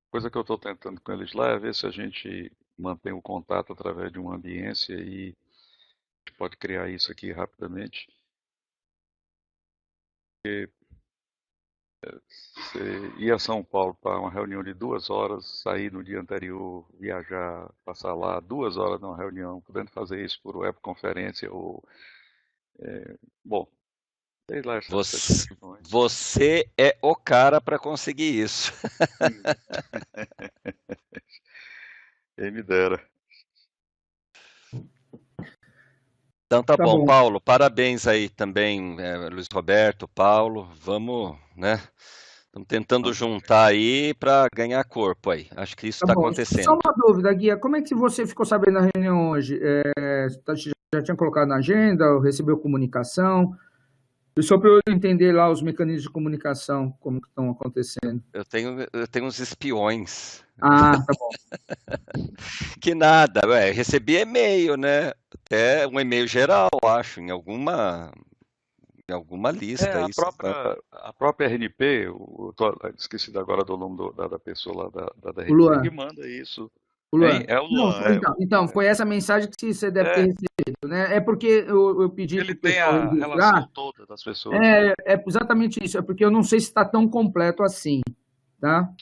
Coisa que eu estou tentando com eles lá é ver se a gente mantém o contato através de uma ambiência e a gente pode criar isso aqui rapidamente. Porque você ir a São Paulo para uma reunião de 2 horas, sair no dia anterior, viajar, passar lá 2 horas numa reunião, podendo fazer isso por webconferência ou... bom, sei lá essas questões. Você é o cara para conseguir isso. Quem me dera. Então tá bom, Paulo, parabéns aí também, Luiz Roberto, Paulo, vamos, né? Estamos tentando juntar aí para ganhar corpo aí. Acho que isso está acontecendo. Só uma dúvida, Guia, como é que você ficou sabendo da reunião hoje? Já tinha colocado na agenda, recebeu comunicação? E só para eu entender lá os mecanismos de comunicação, como que estão acontecendo. Eu tenho uns espiões. Ah, tá bom. Que nada, recebi e-mail, né? Até um e-mail geral, acho, em alguma lista. A própria RNP, eu tô esquecido agora do nome da pessoa lá da RNP que manda isso. O Luan. É o Luan. Então, foi essa mensagem que você deve ter recebido, né? É porque eu pedi... Ele tem a relação toda das pessoas. É exatamente isso, é porque eu não sei se está tão completo assim, tá?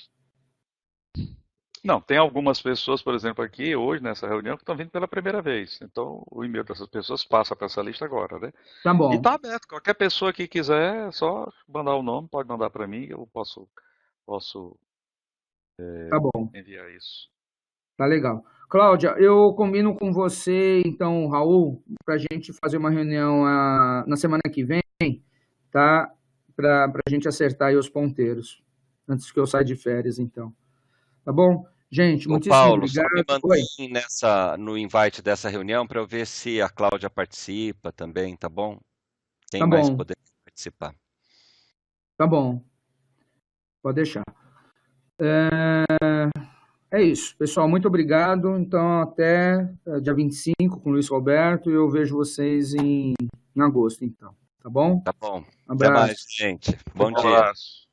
Não, tem algumas pessoas, por exemplo, aqui hoje, nessa reunião, que estão vindo pela primeira vez. Então, o e-mail dessas pessoas passa para essa lista agora, né? Tá bom. E está aberto. Qualquer pessoa que quiser, é só mandar o nome, pode mandar para mim, eu posso tá bom. Enviar isso. Tá legal. Cláudia, eu combino com você, então, Raul, para a gente fazer uma reunião na semana que vem, tá? Para a gente acertar aí os ponteiros, antes que eu saia de férias, então. Tá bom? Gente, muitíssimo Paulo, obrigado. Só me mantém no invite dessa reunião para eu ver se a Cláudia participa também, tá bom? Quem tá mais bom. poder participar? Tá bom. Pode deixar. É isso. Pessoal, muito obrigado. Então, até dia 25 com o Luiz Roberto e eu vejo vocês em agosto, então. Tá bom? Tá bom. Um abraço. Até mais, gente. Bom dia. Abraço.